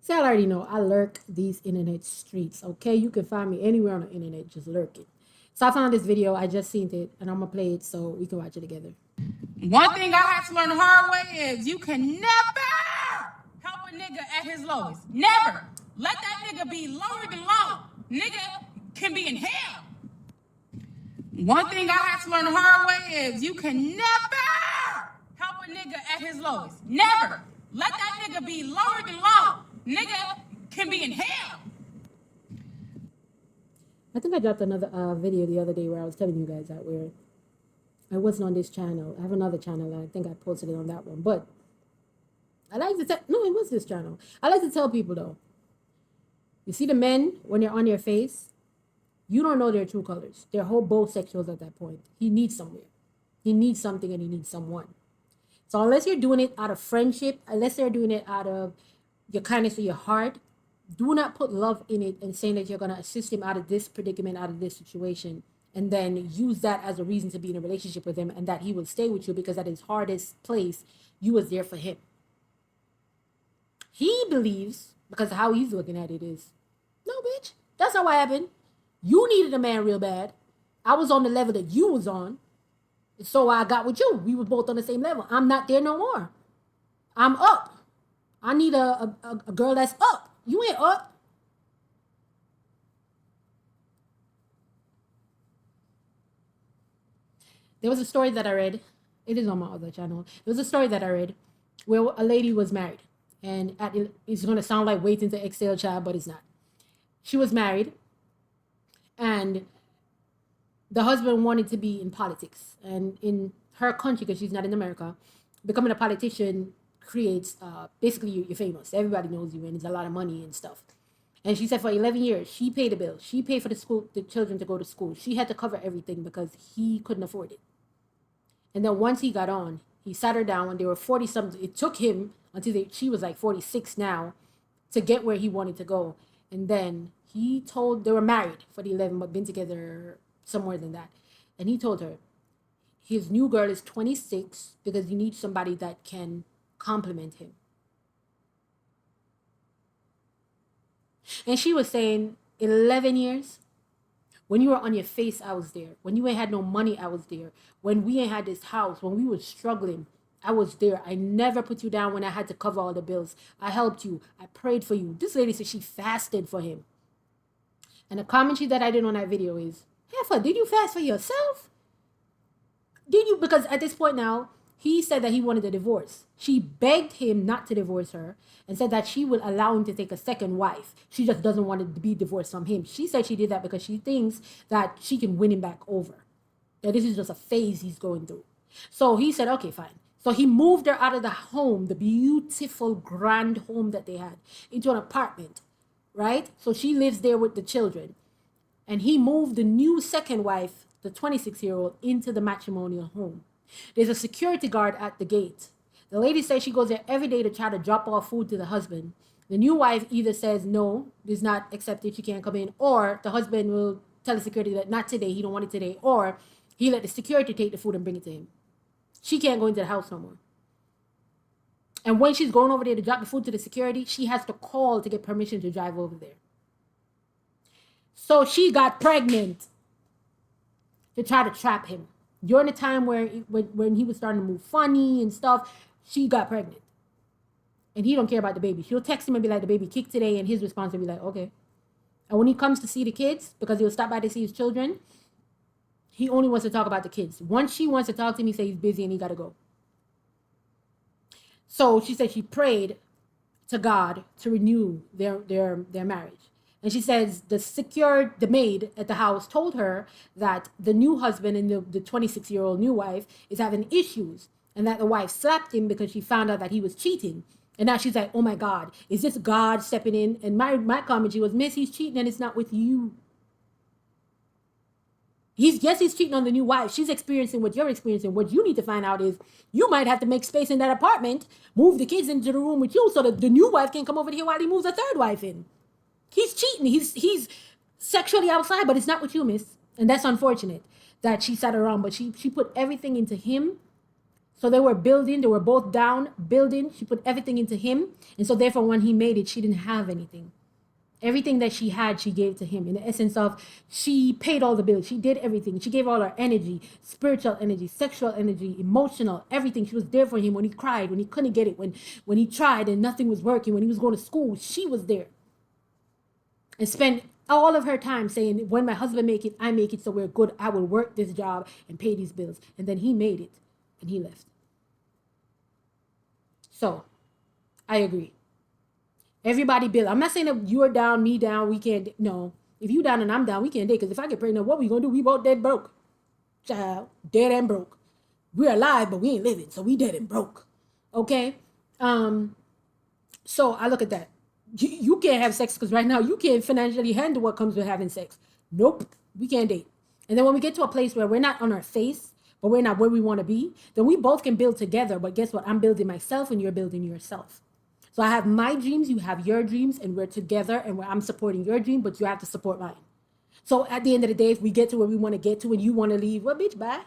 See, I already know I lurk these internet streets, okay? You can find me anywhere on the internet just lurking. So I found this video, I just seen it, and I'm gonna play it so we can watch it together. One thing I had to learn the hard way is you can never help a nigga at his lowest. Never. Let that nigga be lower than low. Nigga can be in hell. One thing I had to learn the hard way is you can never help a nigga at his lowest. Never. Let that nigga be lower than low. Nigga can be in hell. I think I dropped another video the other day where I was telling you guys that where I wasn't on this channel. I have another channel, and I think I posted it on that one. But I like to tell, no, it was this channel. I like to tell people though, you see the men, when they're on your face, you don't know their true colors. They're whole both sexuals at that point. He needs somewhere. He needs something and he needs someone. So unless you're doing it out of friendship, unless they're doing it out of your kindness of your heart, do not put love in it and saying that you're going to assist him out of this predicament, out of this situation, and then use that as a reason to be in a relationship with him and that he will stay with you because at his hardest place, you was there for him. He believes, because how he's looking at it is, no, bitch, that's not what happened. You needed a man real bad. I was on the level that you was on. So I got with you. We were both on the same level. I'm not there no more. I'm up. I need a girl that's up. You ain't up. There was a story that I read. It is on my other channel. There was a story that I read where a lady was married. And it's going to sound like waiting to exhale child, but it's not. She was married. And the husband wanted to be in politics. And in her country, because she's not in America, becoming a politician creates, basically you're famous. Everybody knows you and there's a lot of money and stuff. And she said for 11 years, she paid the bill. She paid for the children to go to school. She had to cover everything because he couldn't afford it. And then once he got on, he sat her down when they were 40 something. It took him until she was like 46 now to get where he wanted to go. And then he told, they were married for the 11, but been together some more than that. And he told her, his new girl is 26 because he needs somebody that can compliment him. And she was saying, 11 years? When you were on your face, I was there. When you ain't had no money, I was there. When we ain't had this house, when we were struggling, I was there. I never put you down when I had to cover all the bills. I helped you. I prayed for you. This lady said she fasted for him. And the commentary that I did on that video is, Heifer, did you fast for yourself? Did you? Because at this point now, he said that he wanted a divorce. She begged him not to divorce her and said that she would allow him to take a second wife. She just doesn't want to be divorced from him. She said she did that because she thinks that she can win him back over. That this is just a phase he's going through. So he said, okay, fine. So he moved her out of the home, the beautiful, grand home that they had, into an apartment, right? So she lives there with the children. And he moved the new second wife, the 26-year-old, into the matrimonial home. There's a security guard at the gate. The lady says she goes there every day to try to drop off food to the husband. The new wife either says, no, is not accepted, she can't come in, or the husband will tell the security that not today, he don't want it today, or he let the security take the food and bring it to him. She can't go into the house no more. And when she's going over there to drop the food to the security, she has to call to get permission to drive over there. So she got pregnant to try to trap him. During the time where when he was starting to move funny and stuff, she got pregnant. And he don't care about the baby. She'll text him and be like, the baby kicked today, and his response will be like, okay. And when he comes to see the kids, because he'll stop by to see his children, he only wants to talk about the kids. Once she wants to talk to him, he says he's busy and he got to go. So she said she prayed to God to renew their marriage. And she says the maid at the house told her that the new husband and the 26-year-old new wife is having issues, and that the wife slapped him because she found out that he was cheating. And now she's like, oh my God, is this God stepping in? And my commentary was, miss, he's cheating and it's not with you. He's cheating on the new wife. She's experiencing what you're experiencing. What you need to find out is you might have to make space in that apartment, move the kids into the room with you so that the new wife can come over here while he moves a third wife in. He's cheating. He's sexually outside, but it's not with you, miss. And that's unfortunate that she sat around, but she put everything into him So they were building, they were both down, building. She put everything into him. And so therefore, when he made it, she didn't have anything. Everything that she had, she gave to him. In the essence of, she paid all the bills. She did everything. She gave all her energy, spiritual energy, sexual energy, emotional, everything. She was there for him when he cried, when he couldn't get it, when he tried and nothing was working, when he was going to school. She was there. And spent all of her time saying, when my husband make it, I make it, so we're good. I will work this job and pay these bills. And then he made it and he left. So I agree. Everybody build. I'm not saying that you're down, me down, we can't. No. If you down and I'm down, we can't date. Because if I get pregnant, what we gonna do? We both dead broke. Child, dead and broke. We're alive, but we ain't living. So we dead and broke. Okay? So I look at that. You can't have sex because right now you can't financially handle what comes with having sex. Nope. We can't date. And then when we get to a place where we're not on our face, but we're not where we want to be, then we both can build together. But guess what? I'm building myself and you're building yourself. So I have my dreams, you have your dreams, and we're together, and I'm supporting your dream, but you have to support mine. So at the end of the day, if we get to where we want to get to and you want to leave, well, bitch, bye.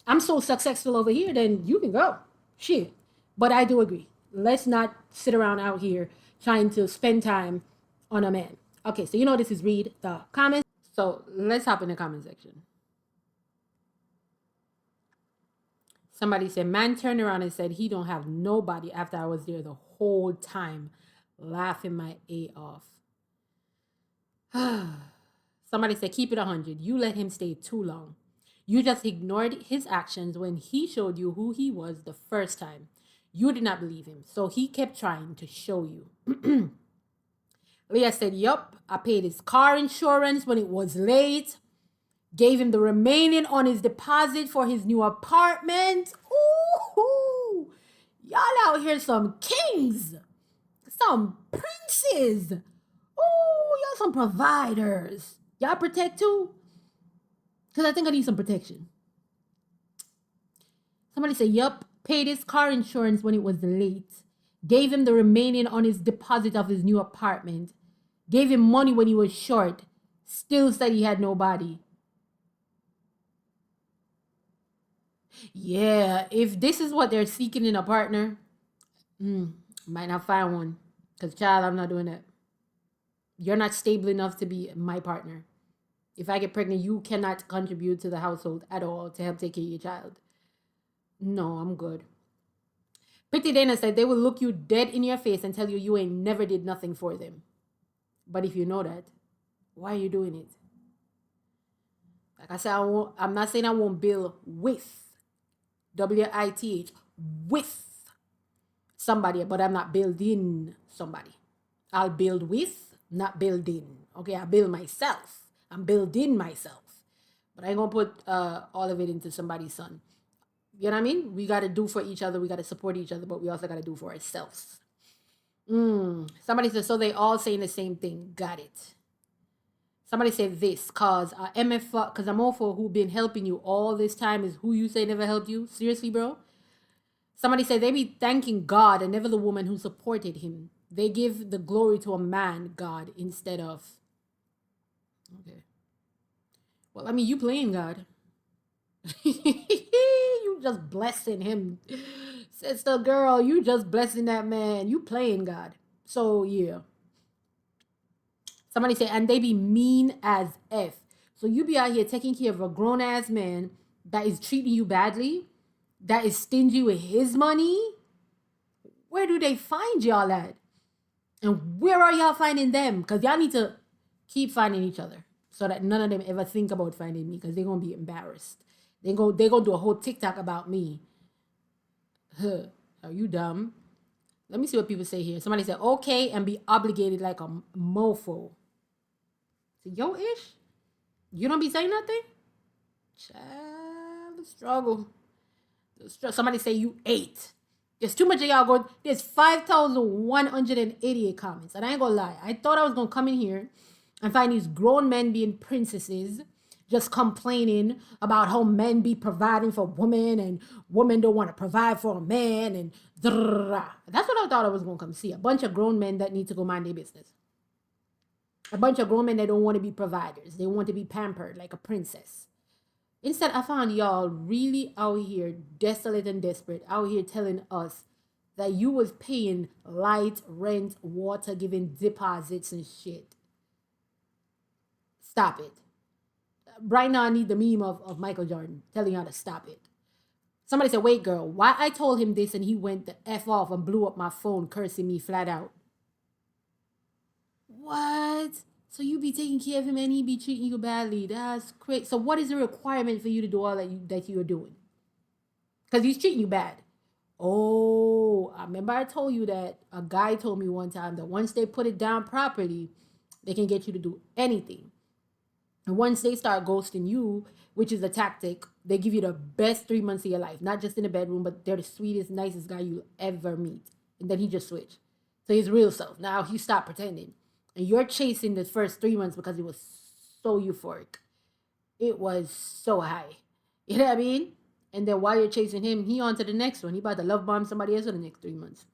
I'm so successful over here, then you can go. Shit. But I do agree. Let's not sit around out here trying to spend time on a man. Okay, so you know this is Read the Comments. So let's hop in the comment section. Somebody said, man turned around and said he don't have nobody after I was there the whole time, laughing my A off. Somebody said, keep it 100. You let him stay too long. You just ignored his actions when he showed you who he was the first time. You did not believe him, so he kept trying to show you. Leah said, yup, I paid his car insurance when it was late. Gave him the remaining on his deposit for his new apartment. Ooh, y'all out here some kings, some princes. Ooh, y'all some providers. Y'all protect too? Because I think I need some protection. Somebody said, yup, paid his car insurance when it was late. Gave him the remaining on his deposit of his new apartment. Gave him money when he was short. Still said he had nobody. Yeah, if this is what they're seeking in a partner, might not find one. Because, child, I'm not doing that. You're not stable enough to be my partner. If I get pregnant, you cannot contribute to the household at all to help take care of your child. No, I'm good. Pretty Dana said they will look you dead in your face and tell you you ain't never did nothing for them. But if you know that, why are you doing it? Like I said, I'm not saying I won't build with, WITH, with somebody, but I'm not building somebody. I'll build with, not building. Okay, I build myself. I'm building myself. But I ain't gonna put all of it into somebody's son. You know what I mean? We gotta do for each other. We gotta support each other, but we also gotta do for ourselves. Somebody said, so they all saying the same thing. Got it. Somebody said this, cause MF, cause I'm all for who been helping you all this time is who you say never helped you. Seriously, bro? Somebody said they be thanking God and never the woman who supported him. They give the glory to a man, God, instead of. Okay. Well, I mean, you playing God. You just blessing him. Sister girl, you just blessing that man. You playing God. So, yeah. Somebody say, and they be mean as F. So you be out here taking care of a grown-ass man that is treating you badly, that is stingy with his money. Where do they find y'all at? And where are y'all finding them? Because y'all need to keep finding each other so that none of them ever think about finding me because they're going to be embarrassed. They're going to do a whole TikTok about me. Huh. Are you dumb? Let me see what people say here. Somebody said, okay, and be obligated like a mofo. So, yo, ish? You don't be saying nothing? Child, the struggle. Somebody say you ate. There's too much of y'all going. There's 5,188 comments. And I ain't gonna lie. I thought I was gonna come in here and find these grown men being princesses just complaining about how men be providing for women and women don't want to provide for a man and that's what I thought I was gonna come see. A bunch of grown men that need to go mind their business. A bunch of grown men that don't want to be providers. They want to be pampered like a princess. Instead, I found y'all really out here desolate and desperate, out here telling us that you was paying light, rent, water, giving deposits and shit. Stop it. Right now, I need the meme of Michael Jordan telling y'all to stop it. Somebody said, wait, girl, why I told him this and he went the F off and blew up my phone, cursing me flat out. What? So you be taking care of him and he be treating you badly. That's crazy. So what is the requirement for you to do all that you are doing? Because he's treating you bad. Oh, I remember I told you that a guy told me one time that once they put it down properly, they can get you to do anything. And once they start ghosting you, which is a tactic, they give you the best 3 months of your life. Not just in the bedroom, but they're the sweetest, nicest guy you'll ever meet. And then he just switched. So his real self. Now he stopped pretending. And you're chasing the first 3 months because it was so euphoric. It was so high. You know what I mean? And then while you're chasing him, he on to the next one. He about to love bomb somebody else for the next 3 months.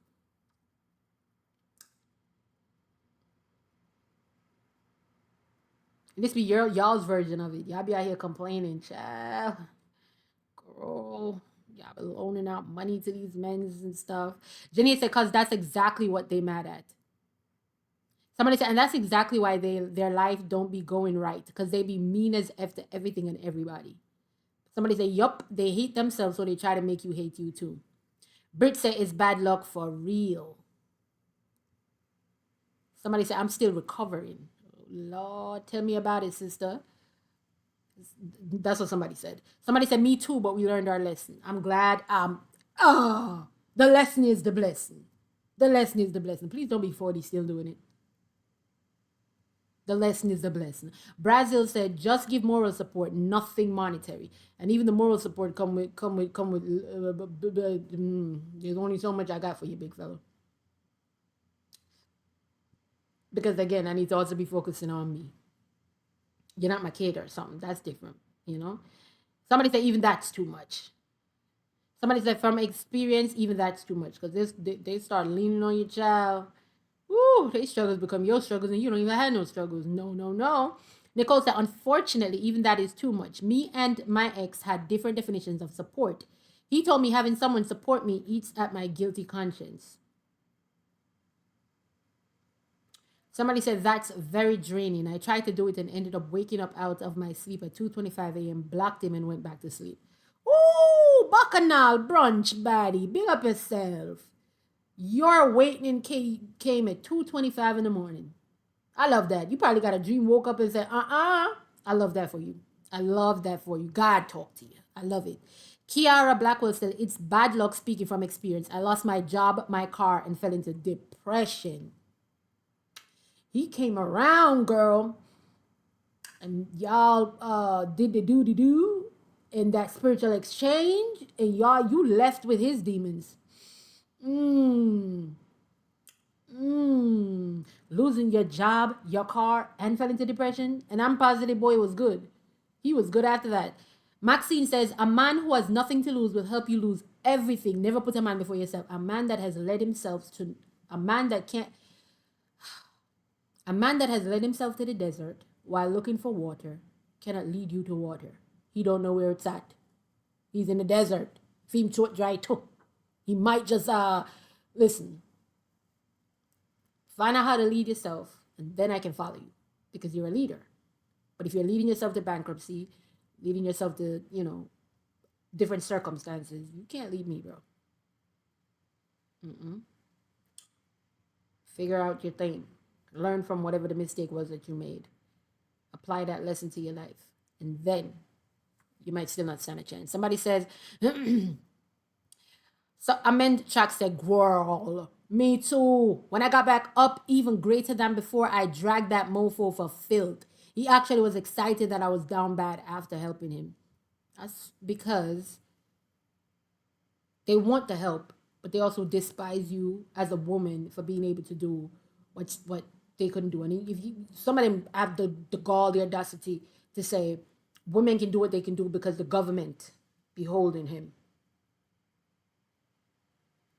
This be y'all's version of it. Y'all be out here complaining, child. Girl, y'all be loaning out money to these men and stuff. Jenny said, cause that's exactly what they mad at. Somebody said, and that's exactly why their life don't be going right. Because they be mean as F to everything and everybody. Somebody said, yup, they hate themselves, so they try to make you hate you too. Brit said it's bad luck for real. Somebody said, I'm still recovering. Lord, tell me about it, sister. That's what somebody said. Somebody said, me too, but we learned our lesson. I'm glad. The lesson is the blessing. The lesson is the blessing. Please don't be 40 still doing it. The lesson is the blessing. Brazil said, just give moral support, nothing monetary. And even the moral support come with there's only so much I got for you, big fella. Because again, I need to also be focusing on me. You're not my kid or something. That's different, you know? Somebody said even that's too much. Somebody said from experience, even that's too much. Because they start leaning on your child. Woo, their struggles become your struggles and you don't even have no struggles. No, no, no. Nicole said, unfortunately, even that is too much. Me and my ex had different definitions of support. He told me having someone support me eats at my guilty conscience. Somebody said that's very draining. I tried to do it and ended up waking up out of my sleep at 2:25 a.m., blocked him and went back to sleep. Ooh, bacchanal brunch, baddie. Big up yourself. Your awakening came at 2:25 in the morning. I love that. You probably got a dream, woke up and said, I love that for you. I love that for you. God talk to you. I love it. Kiara Blackwell said, it's bad luck speaking from experience. I lost my job, my car, and fell into depression. He came around, girl. And y'all did the do in that spiritual exchange. And y'all, you left with his demons. Losing your job, your car, and fell into depression. And I'm positive boy was good. He was good after that. Maxine says, a man who has nothing to lose will help you lose everything. Never put a man before yourself. A man that has led himself to a man that has led himself to the desert while looking for water cannot lead you to water. He don't know where it's at. He's in the desert. Him short dry too. He might just listen. Find out how to lead yourself, and then I can follow you because you're a leader. But if you're leading yourself to bankruptcy, leading yourself to, different circumstances, you can't lead me, bro. Figure out your thing. Learn from whatever the mistake was that you made. Apply that lesson to your life. And then you might still not stand a chance. Somebody says, so Amend Chuck said, girl, me too. When I got back up even greater than before, I dragged that mofo for filth. He actually was excited that I was down bad after helping him. That's because they want the help, but they also despise you as a woman for being able to do what they couldn't do. And some of them have the gall, the audacity to say women can do what they can do because the government be holding him.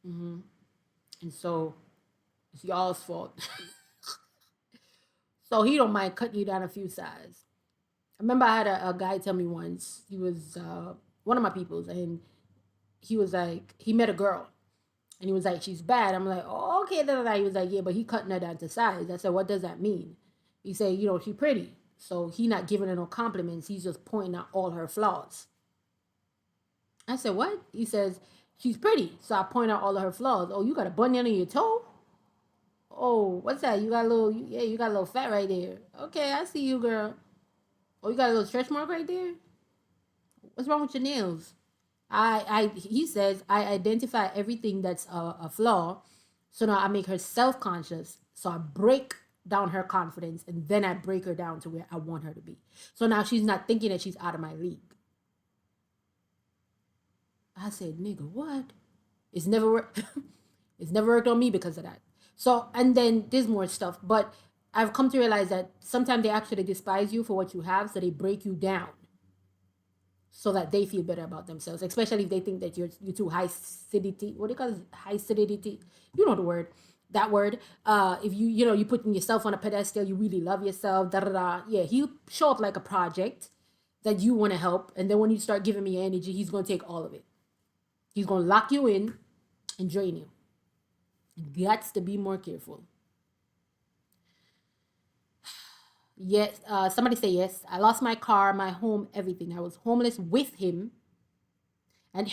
And so it's y'all's fault. So he don't mind cutting you down a few sizes. remember I had a guy tell me once, he was one of my peoples, and he was like, he met a girl, and he was like, she's bad. I'm like, oh, okay, da, da, da. He was like, yeah, but he cutting her down to size. I said, what does that mean? He said, you know, she pretty. So he not giving her no compliments. He's just pointing out all her flaws. I said, what? He says, she's pretty. So I point out all of her flaws. Oh, you got a bunion on your toe? Oh, what's that? You got a little, yeah, you got a little fat right there. Okay, I see you, girl. Oh, you got a little stretch mark right there? What's wrong with your nails? He says, I identify everything that's a flaw. So now I make her self-conscious. So I break down her confidence, and then I break her down to where I want her to be. So now she's not thinking that she's out of my league. I said, nigga, what? It's never worked. It's never worked on me because of that. So, and then there's more stuff, but I've come to realize that sometimes they actually despise you for what you have, so they break you down so that they feel better about themselves, especially if they think that you're too high acidity. What do you call it? High acidity? You know the word. That word. If you know you putting yourself on a pedestal, you really love yourself. Da da da. Yeah, he'll show up like a project that you want to help, and then when you start giving me energy, he's gonna take all of it. He's gonna lock you in and drain you. You got to be more careful. Yes, somebody say yes. I lost my car, my home, everything. I was homeless with him, and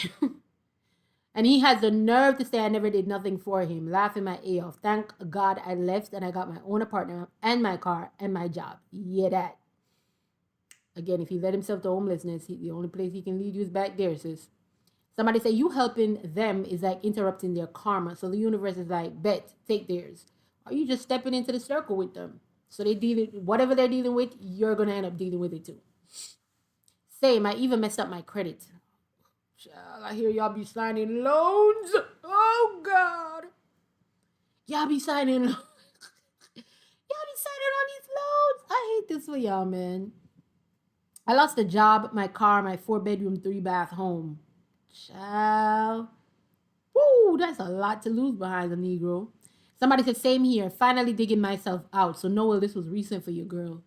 and he has the nerve to say I never did nothing for him, laughing my A off. Thank God I left and I got my own apartment and my car and my job. Yeah, that. Again, if he led himself to homelessness, the only place he can lead you is back there, sis. Somebody say you helping them is like interrupting their karma. So the universe is like, bet, take theirs. Are you just stepping into the circle with them? So they deal whatever they're dealing with, you're gonna end up dealing with it too. Same, I even messed up my credit. Child, I hear y'all be signing loans. Oh God. Y'all be signing loans. Y'all be signing on these loans. I hate this for y'all, man. I lost a job, my car, my 4-bedroom, 3-bath home. Child. Woo, that's a lot to lose behind the Negro. Somebody said, same here. Finally digging myself out. So, Noel, this was recent for you, girl.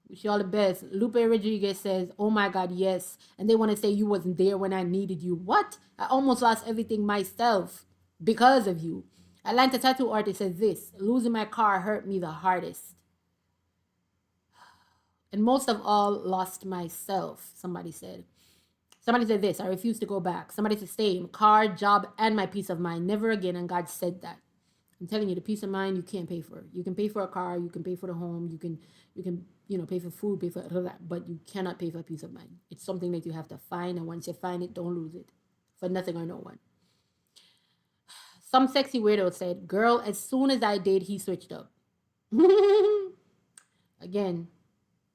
Wish you all the best. Lupe Rodriguez says, oh my God, yes. And they want to say you wasn't there when I needed you. What? I almost lost everything myself because of you. Atlanta tattoo artist says this, losing my car hurt me the hardest. And most of all, lost myself, somebody said. Somebody said this, I refuse to go back. Somebody said same, car, job, and my peace of mind. Never again, and God said that. I'm telling you, the peace of mind you can't pay for. You can pay for a car, you can pay for the home, you can pay for food, pay for that, but you cannot pay for peace of mind. It's something that you have to find, and once you find it, don't lose it for nothing or no one. Some sexy weirdo said, girl, as soon as I did, he switched up. Again,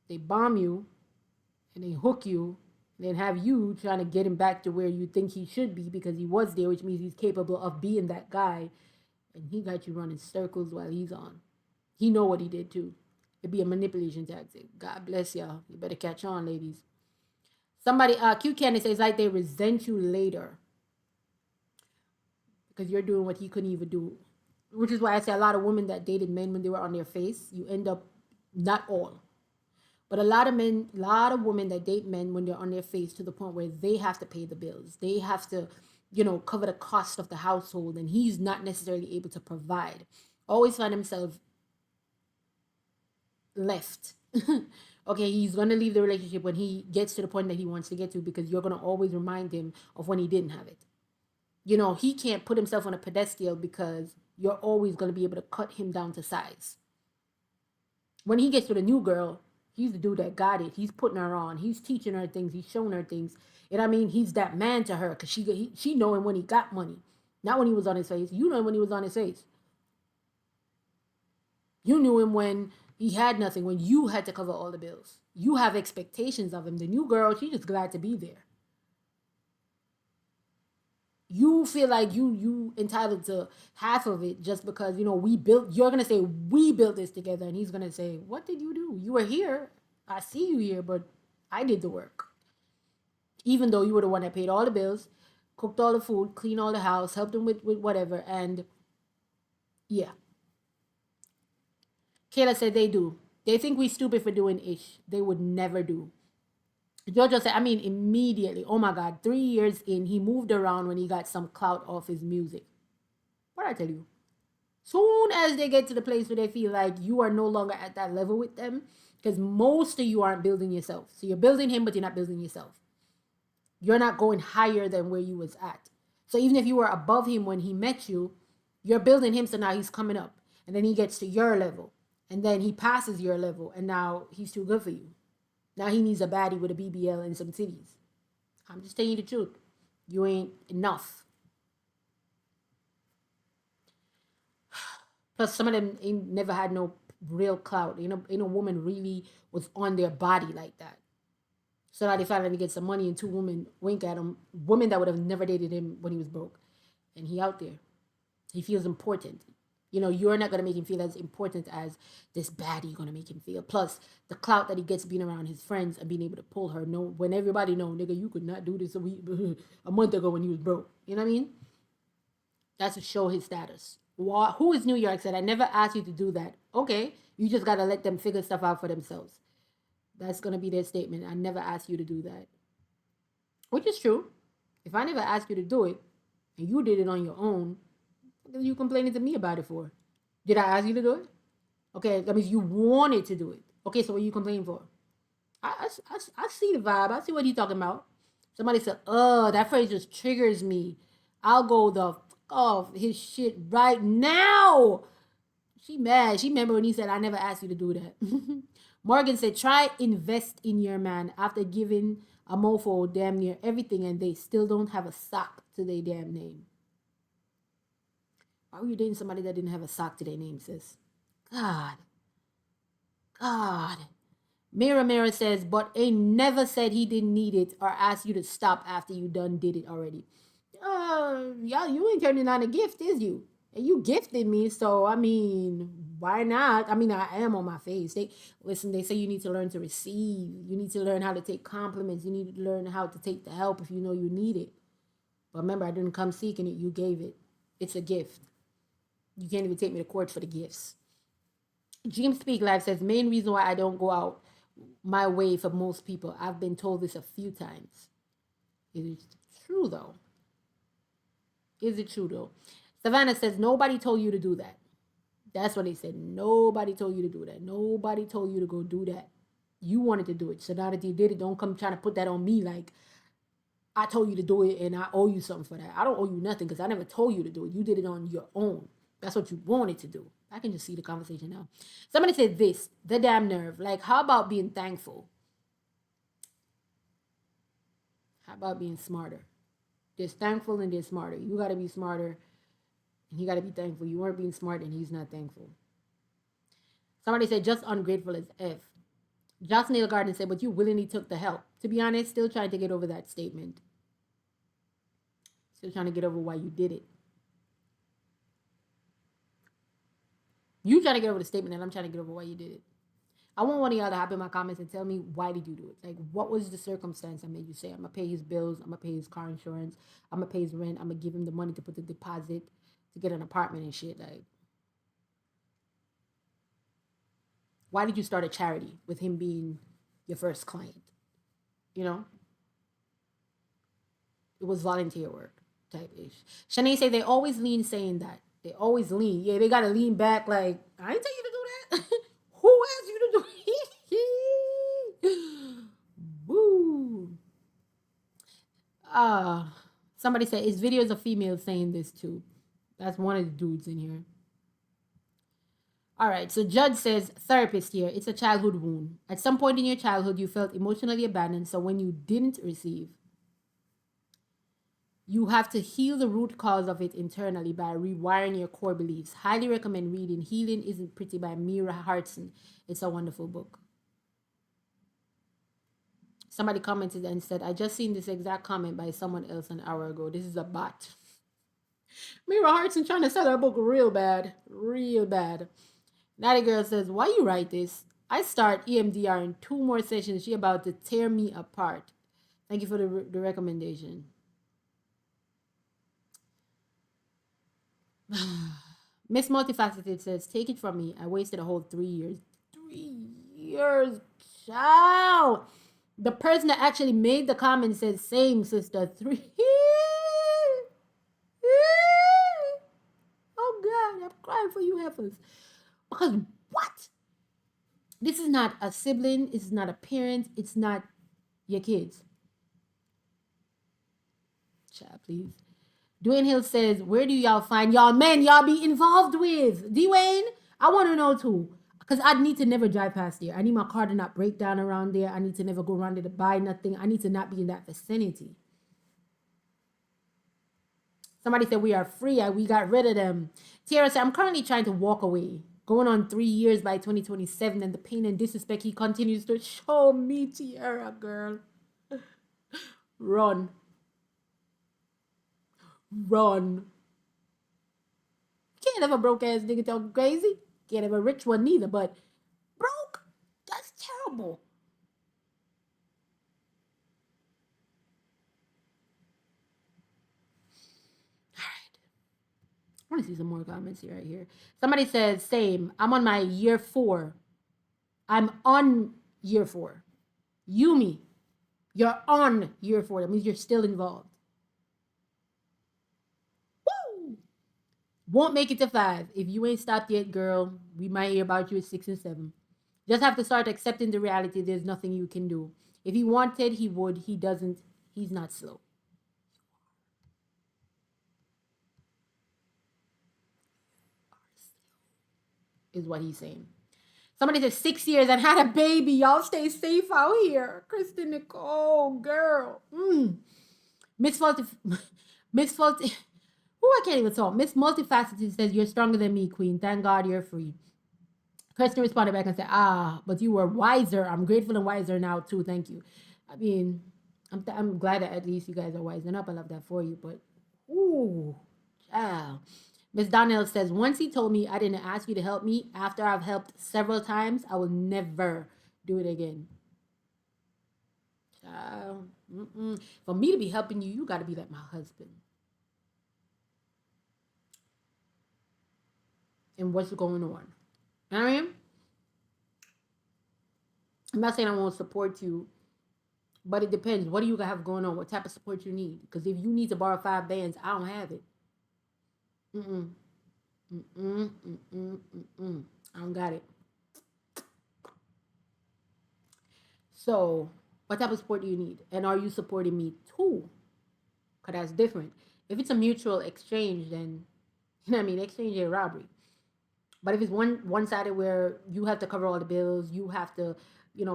they bomb you and they hook you and then have you trying to get him back to where you think he should be because he was there, which means he's capable of being that guy. And he got you running circles while he's on. He know what he did too. It'd be a manipulation tactic. God bless y'all. You better catch on, ladies. Somebody, Q Candy says like they resent you later because you're doing what he couldn't even do. Which is why I say a lot of women that dated men when they were on their face, you end up, not all, but a lot of men, a lot of women that date men when they're on their face to the point where they have to pay the bills. They have to, cover the cost of the household, and he's not necessarily able to provide. Always find himself left. Okay, he's going to leave the relationship when he gets to the point that he wants to get to because you're going to always remind him of when he didn't have it. He can't put himself on a pedestal because you're always going to be able to cut him down to size. When he gets to the new girl, he's the dude that got it. He's putting her on. He's teaching her things. He's showing her things. And I mean, he's that man to her because she know him when he got money. Not when he was on his face. You know him when he was on his face. You knew him when he had nothing, when you had to cover all the bills. You have expectations of him. The new girl, she's just glad to be there. You feel like you entitled to half of it just because, you're going to say, we built this together. And he's going to say, what did you do? You were here. I see you here, but I did the work. Even though you were the one that paid all the bills, cooked all the food, cleaned all the house, helped him with whatever. And yeah. Kayla said they do. They think we stupid for doing ish. They would never do. Jojo said, I mean, immediately. Oh my God, 3 years in, he moved around when he got some clout off his music. What I tell you? Soon as they get to the place where they feel like you are no longer at that level with them, because most of you aren't building yourself. So you're building him, but you're not building yourself. You're not going higher than where you was at. So even if you were above him when he met you, you're building him, so now he's coming up. And then he gets to your level. And then he passes your level, and now he's too good for you. Now he needs a baddie with a BBL and some titties. I'm just telling you the truth. You ain't enough. Plus, some of them ain't never had no real clout. Ain't a woman really was on their body like that. So now they finally get some money and two women wink at him. Women that would have never dated him when he was broke. And he out there. He feels important. You're not going to make him feel as important as this baddie going to make him feel. Plus, the clout that he gets being around his friends and being able to pull her. No, when everybody know, nigga, you could not do this a month ago when you was broke. You know what I mean? That's to show his status. Who is New York said, I never asked you to do that. Okay, you just got to let them figure stuff out for themselves. That's going to be their statement. I never asked you to do that. Which is true. If I never asked you to do it, and you did it on your own, what are you complaining to me about it for? Did I ask you to do it? Okay, that means you wanted to do it. Okay, so what are you complaining for? I see the vibe. I see what he's talking about. Somebody said, that phrase just triggers me. I'll go the fuck off his shit right now. She mad. She remember when he said, I never asked you to do that. Morgan said, try invest in your man after giving a mofo damn near everything and they still don't have a sock to their damn name. Why were you dating somebody that didn't have a sock to their name, sis? God. Mira says, but ain't never said he didn't need it or asked you to stop after you done did it already. Y'all, you ain't turning down a gift, is you? And you gifted me, so I mean, why not? I mean, I am on my face. They say you need to learn to receive. You need to learn how to take compliments. You need to learn how to take the help if you know you need it. But remember, I didn't come seeking it. You gave it. It's a gift. You can't even take me to court for the gifts. Dream Speak Live says, main reason why I don't go out my way for most people. I've been told this a few times. Is it true though? Savannah says, nobody told you to do that. That's what they said. Nobody told you to do that. Nobody told you to go do that. You wanted to do it. So now that you did it, don't come trying to put that on me like I told you to do it and I owe you something for that. I don't owe you nothing because I never told you to do it. You did it on your own. That's what you wanted to do. I can just see the conversation now. Somebody said this, the damn nerve. Like, how about being thankful? How about being smarter? There's thankful and there's smarter. You got to be smarter and he got to be thankful. You weren't being smart and he's not thankful. Somebody said just ungrateful as F. Joss Nail Garden said, but you willingly took the help. To be honest, still trying to get over that statement. Still trying to get over why you did it. You trying to get over the statement and I'm trying to get over why you did it. I want one of y'all to hop in my comments and tell me, why did you do it? Like, what was the circumstance that made you say, I'm going to pay his bills, I'm going to pay his car insurance, I'm going to pay his rent, I'm going to give him the money to put the deposit to get an apartment and shit. Like, why did you start a charity with him being your first client? You know? It was volunteer work type ish. Shanae say they always lean saying that. They always lean. Yeah, they got to lean back like, I ain't tell you to do that. Who asked you to do it? Woo. Somebody said, it's videos of females saying this too. That's one of the dudes in here. All right, so Judge says, therapist here, it's a childhood wound. At some point in your childhood, you felt emotionally abandoned, so when you didn't receive, you have to heal the root cause of it internally by rewiring your core beliefs. Highly recommend reading Healing Isn't Pretty by Mira Hartson. It's a wonderful book. Somebody commented and said, I just seen this exact comment by someone else an hour ago. This is a bot. Mira Hartson trying to sell her book real bad. Real bad. Natty Girl says, why you write this? I start EMDR in 2 more sessions. She about to tear me apart. Thank you for the recommendation. Miss Multifaceted says, take it from me. I wasted a whole 3 years. 3 years, child. The person that actually made the comment says, same, sister. 3. Oh, God. I'm crying for you heifers. Because what? This is not a sibling. This is not a parent. It's not your kids. Child, please. Dwayne Hill says, where do y'all find y'all men y'all be involved with? Dwayne, I want to know too. Because I need to never drive past there. I need my car to not break down around there. I need to never go around there to buy nothing. I need to not be in that vicinity. Somebody said we are free. We got rid of them. Tiara said, I'm currently trying to walk away. Going on 3 years by 2027, and the pain and disrespect he continues to show me, Tiara, girl. Run. Run. Can't have a broke ass nigga talking crazy. Can't have a rich one neither, but broke? That's terrible. All right. I want to see some more comments here right here. Somebody says, same. I'm on my year 4. I'm on year 4. Yumi, you're on year 4. That means you're still involved. Woo! Won't make it to 5. If you ain't stopped yet, girl, we might hear about you at 6 and 7. Just have to start accepting the reality. There's nothing you can do. If he wanted, he would. He doesn't. He's not slow. Is what he's saying. Somebody said 6 years and had a baby. Y'all stay safe out here. Kristen Nicole, girl. Miss Faulty. Miss Faulty. I can't even talk. Miss Multifaceted says, you're stronger than me, queen. Thank God you're free. Kristen responded back and said, but you were wiser. I'm grateful and wiser now, too. Thank you. I mean, I'm glad that at least you guys are wising up. I love that for you. But, ooh, child. Miss Donnell says, once he told me I didn't ask you to help me, after I've helped several times, I will never do it again. For me to be helping you, you got to be like my husband. And what's going on? You know what I mean? I'm not saying I won't support you, but it depends. What do you have going on? What type of support you need? Because if you need to borrow 5 bands, I don't have it. I don't got it. So, what type of support do you need? And are you supporting me too? Because that's different. If it's a mutual exchange, then, you know what I mean? Exchange is robbery. But if it's one-sided where you have to cover all the bills, you have to,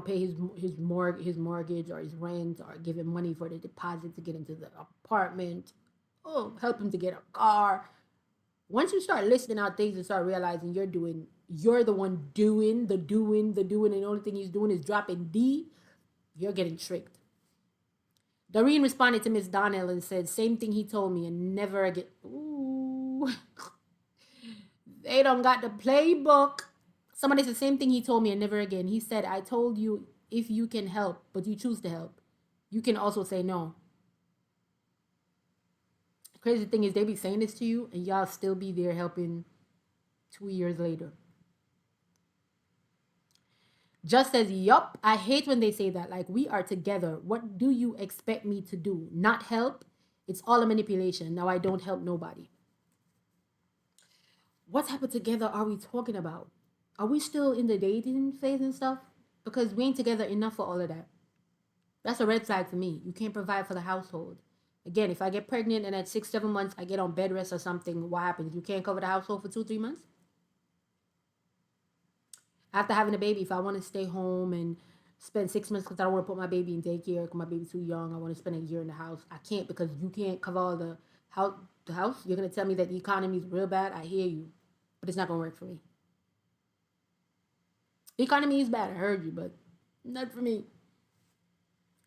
pay his mortgage or his rent, or give him money for the deposit to get into the apartment, help him to get a car. Once you start listing out things and start realizing you're the one doing, and the only thing he's doing is dropping D, you're getting tricked. Doreen responded to Miss Donnell and said, same thing he told me and never again. Ooh. They don't got the playbook. Somebody said the same thing he told me and never again. He said, I told you if you can help, but you choose to help. You can also say no. The crazy thing is they be saying this to you and y'all still be there helping 2 years later. Just says, yup, I hate when they say that. Like, we are together. What do you expect me to do? Not help? It's all a manipulation. Now I don't help nobody. What type of together are we talking about? Are we still in the dating phase and stuff? Because we ain't together enough for all of that. That's a red flag to me. You can't provide for the household. Again, if I get pregnant and at 6, 7 months I get on bed rest or something, what happens? You can't cover the household for 2, 3 months? After having a baby, if I want to stay home and spend 6 months because I don't want to put my baby in daycare because my baby's too young, I want to spend a year in the house, I can't because you can't cover all the house. You're going to tell me that the economy is real bad? I hear you. But it's not going to work for me. The economy is bad. I heard you, but not for me.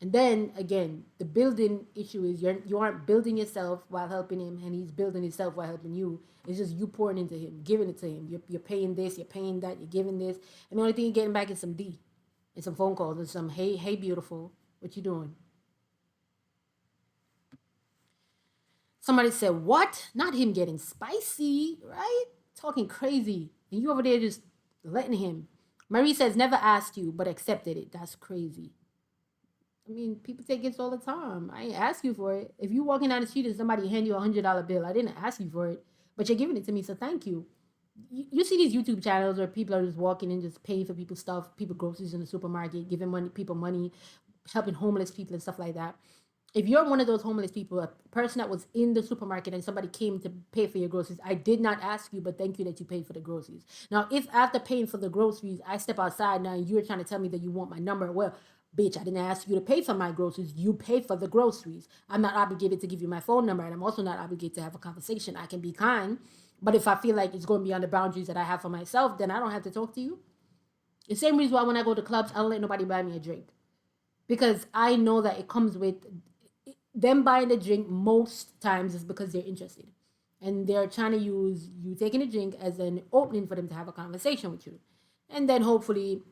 And then, again, the building issue is you aren't building yourself while helping him, and he's building himself while helping you. It's just you pouring into him, giving it to him. You're paying this, you're paying that, you're giving this. And the only thing you're getting back is some D and some phone calls and some, hey, beautiful, what you doing? Somebody said, what? Not him getting spicy, right? Talking crazy. And you over there just letting him. Marie says, never asked you, but accepted it. That's crazy. I mean, people take gifts all the time. I ain't ask you for it. If you walking down the street and somebody hand you $100 bill, I didn't ask you for it, but you're giving it to me, so thank you. You see these YouTube channels where people are just walking and just paying for people's stuff, people groceries in the supermarket, giving people money, helping homeless people and stuff like that. If you're one of those homeless people, a person that was in the supermarket and somebody came to pay for your groceries, I did not ask you, but thank you that you paid for the groceries. Now, if after paying for the groceries, I step outside now and you're trying to tell me that you want my number, well, bitch, I didn't ask you to pay for my groceries. You pay for the groceries. I'm not obligated to give you my phone number, and I'm also not obligated to have a conversation. I can be kind, but if I feel like it's going beyond the boundaries that I have for myself, then I don't have to talk to you. The same reason why when I go to clubs, I don't let nobody buy me a drink, because I know that it comes with them buying the drink. Most times is because they're interested, and they're trying to use you taking a drink as an opening for them to have a conversation with you, and then hopefully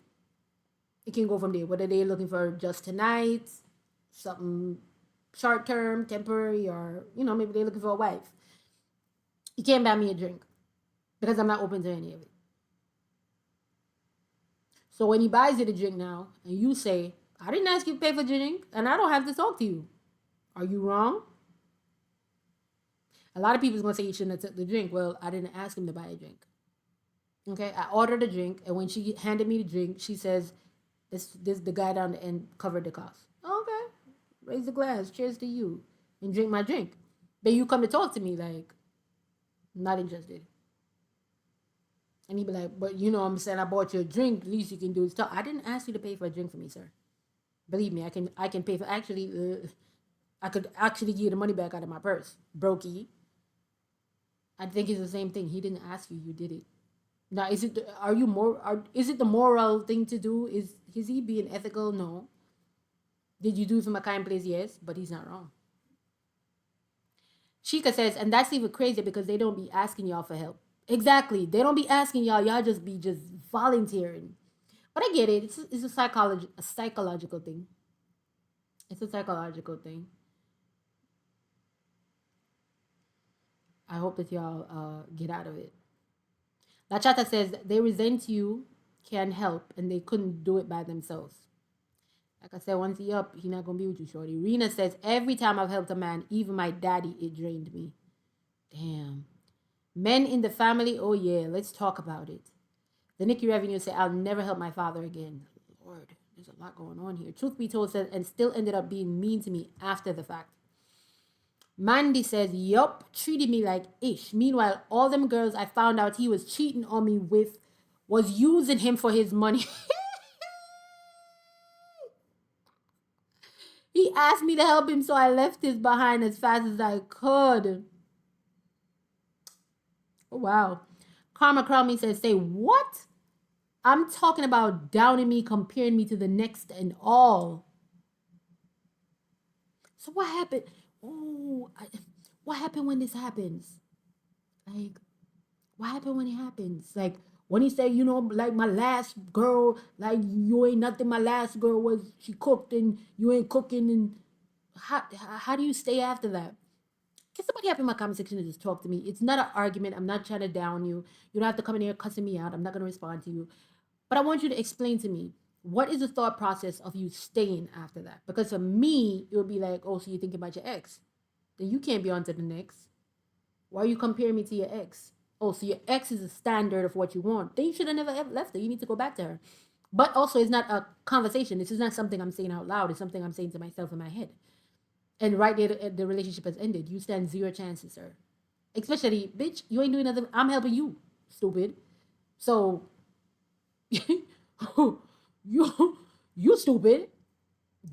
it can go from there. Whether they're looking for just tonight, something short term, temporary, or maybe they're looking for a wife. You can't buy me a drink because I'm not open to any of it. So when he buys you the drink now, and you say, "I didn't ask you to pay for the drink, and I don't have to talk to you," are you wrong? A lot of people's gonna say you shouldn't have took the drink. Well, I didn't ask him to buy a drink. Okay, I ordered a drink, and when she handed me the drink, she says, "This the guy down the end covered the cost." Okay, raise the glass, cheers to you, and drink my drink. Then you come to talk to me like, not interested. And he'd be like, "But I'm saying I bought you a drink. Least you can do is talk." I didn't ask you to pay for a drink for me, sir. Believe me, I can pay for I could actually give you the money back out of my purse. Brokey. I think it's the same thing. He didn't ask you, you did it. Now, is it the moral thing to do? Is he being ethical? No. Did you do it from a kind place? Yes, but he's not wrong. Chica says, and that's even crazier because they don't be asking y'all for help. Exactly. They don't be asking y'all. Y'all just be just volunteering. But I get it. It's a psychological thing. It's a psychological thing. I hope that y'all get out of it. La Chata says they resent you, can help, and they couldn't do it by themselves. Like I said, once he up, he not gonna be with you, shorty. Rena says every time I've helped a man, even my daddy, it drained me. Damn. Men in the family, oh yeah, let's talk about it. The Nikki Revenue said, I'll never help my father again. Lord, there's a lot going on here. Truth be told, said, and still ended up being mean to me after the fact. Mandy says, yup, treated me like ish. Meanwhile, all them girls I found out he was cheating on me with was using him for his money. He asked me to help him, so I left his behind as fast as I could. Oh, wow. Karma Crowley says, say what? I'm talking about downing me, comparing me to the next and all. So what happened? Oh, what happened when this happens? Like, what happened when it happens? Like, when he said, like my last girl, like you ain't nothing. My last girl was, she cooked and you ain't cooking. And how do you stay after that? Can somebody up in my comment section and just talk to me? It's not an argument. I'm not trying to down you. You don't have to come in here cussing me out. I'm not going to respond to you. But I want you to explain to me, what is the thought process of you staying after that? Because for me, it would be like, oh, so you're thinking about your ex. Then you can't be on to the next. Why are you comparing me to your ex? Oh, so your ex is a standard of what you want. Then you should have never left her. You need to go back to her. But also, it's not a conversation. This is not something I'm saying out loud. It's something I'm saying to myself in my head. And right there, the relationship has ended. You stand zero chances, sir. Especially, bitch, you ain't doing nothing. I'm helping you, stupid. So, you, you stupid.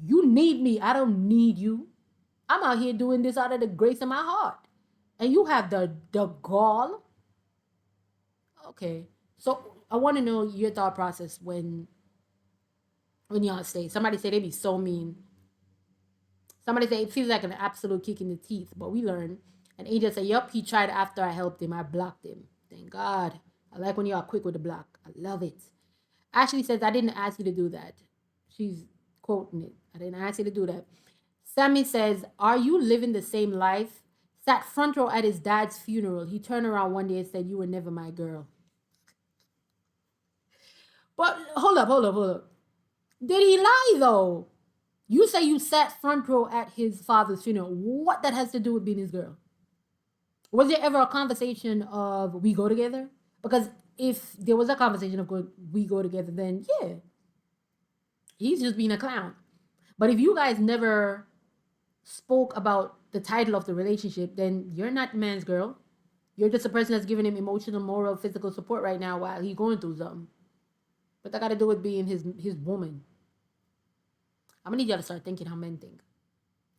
You need me. I don't need you. I'm out here doing this out of the grace of my heart. And you have the gall. Okay. So I want to know your thought process when y'all stay. Somebody say they be so mean. Somebody say it feels like an absolute kick in the teeth, but we learn. And Angel say, yup, he tried after I helped him. I blocked him. Thank God. I like when y'all quick with the block. I love it. Ashley says, I didn't ask you to do that. She's quoting it. I didn't ask you to do that. Sammy says, are you living the same life? Sat front row at his dad's funeral. He turned around one day and said, you were never my girl. But hold up. Did he lie though? You say you sat front row at his father's funeral. What that has to do with being his girl? Was there ever a conversation of we go together? Because if there was a conversation of we go together, then yeah, he's just being a clown. But if you guys never spoke about the title of the relationship, then you're not man's girl. You're just a person that's giving him emotional, moral, physical support right now while he's going through something. But that got to do with being his woman. I'm gonna need y'all to start thinking how men think,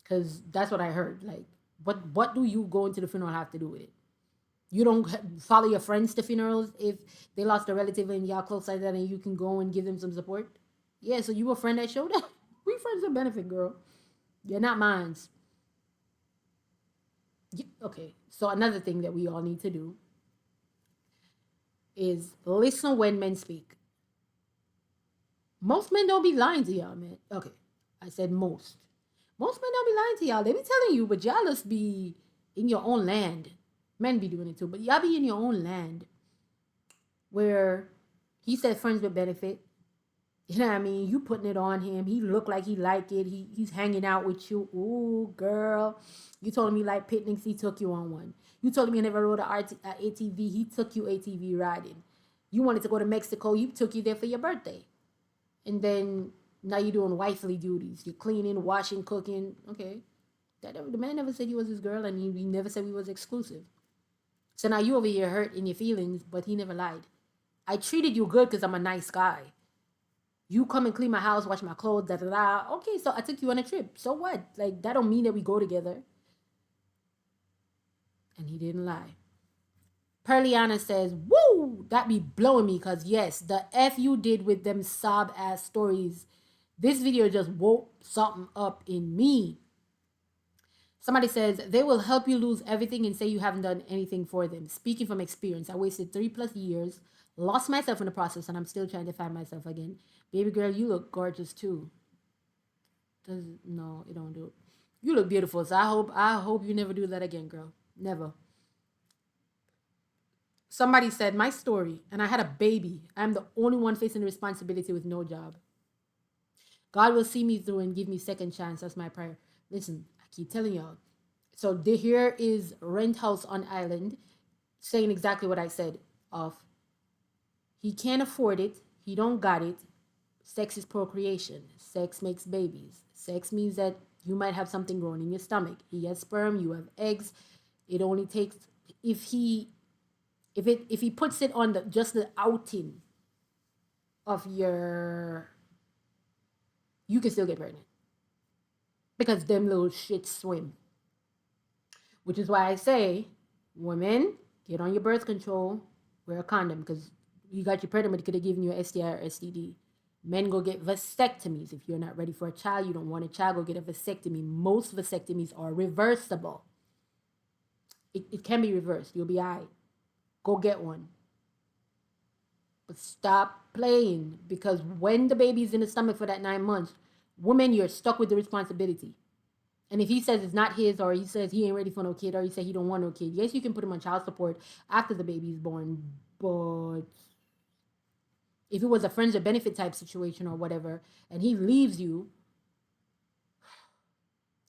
because that's what I heard. Like, what do you going to the funeral have to do with it? You don't follow your friends to funerals if they lost a relative and y'all close like that, and you can go and give them some support. Yeah, so you a friend that showed up. We friends with benefit, girl. You're not mine's. Okay, so another thing that we all need to do is listen when men speak. Most men don't be lying to y'all, man. Okay, I said most. Most men don't be lying to y'all. They be telling you, but y'all just be in your own land. Men be doing it too, but y'all be in your own land where he said friends with benefit. You know what I mean? You putting it on him. He look like he like it. He's hanging out with you. Ooh, girl. You told him you like picnics. He took you on one. You told him you never rode a ATV. He took you ATV riding. You wanted to go to Mexico. He took you there for your birthday. And then now you're doing wifely duties. You're cleaning, washing, cooking. Okay. The man never said he was his girl, and he never said we was exclusive. So now you over here hurt in your feelings, but he never lied. I treated you good because I'm a nice guy. You come and clean my house, wash my clothes, da da da. Okay, so I took you on a trip. So what? Like, that don't mean that we go together. And he didn't lie. Perliana says, woo, that be blowing me, because yes, the F you did with them sob ass stories. This video just woke something up in me. Somebody says, they will help you lose everything and say you haven't done anything for them. Speaking from experience, I wasted 3+ years, lost myself in the process, and I'm still trying to find myself again. Baby girl, you look gorgeous too. No, it don't do it. You look beautiful, so I hope you never do that again, girl. Never. Somebody said, my story, and I had a baby. I'm the only one facing the responsibility with no job. God will see me through and give me second chance. That's my prayer. Listen, I keep telling y'all. So here is Rent House on Island saying exactly what I said. Of he can't afford it. He don't got it. Sex is procreation. Sex makes babies. Sex means that you might have something growing in your stomach. He has sperm. You have eggs. It only takes if he puts it on just the outing of your, you can still get pregnant because them little shits swim. Which is why I say, women, get on your birth control, wear a condom, because you got your pregnant, but it could have given you an STI or STD. Men go get vasectomies. If you're not ready for a child, you don't want a child, go get a vasectomy. Most vasectomies are reversible. It can be reversed. You'll be all right. Go get one. But stop playing, because when the baby's in the stomach for that 9 months, woman, you're stuck with the responsibility. And if he says it's not his, or he says he ain't ready for no kid, or he said he don't want no kid, yes, you can put him on child support after the baby's born. But if it was a friends or benefit type situation or whatever, and he leaves you,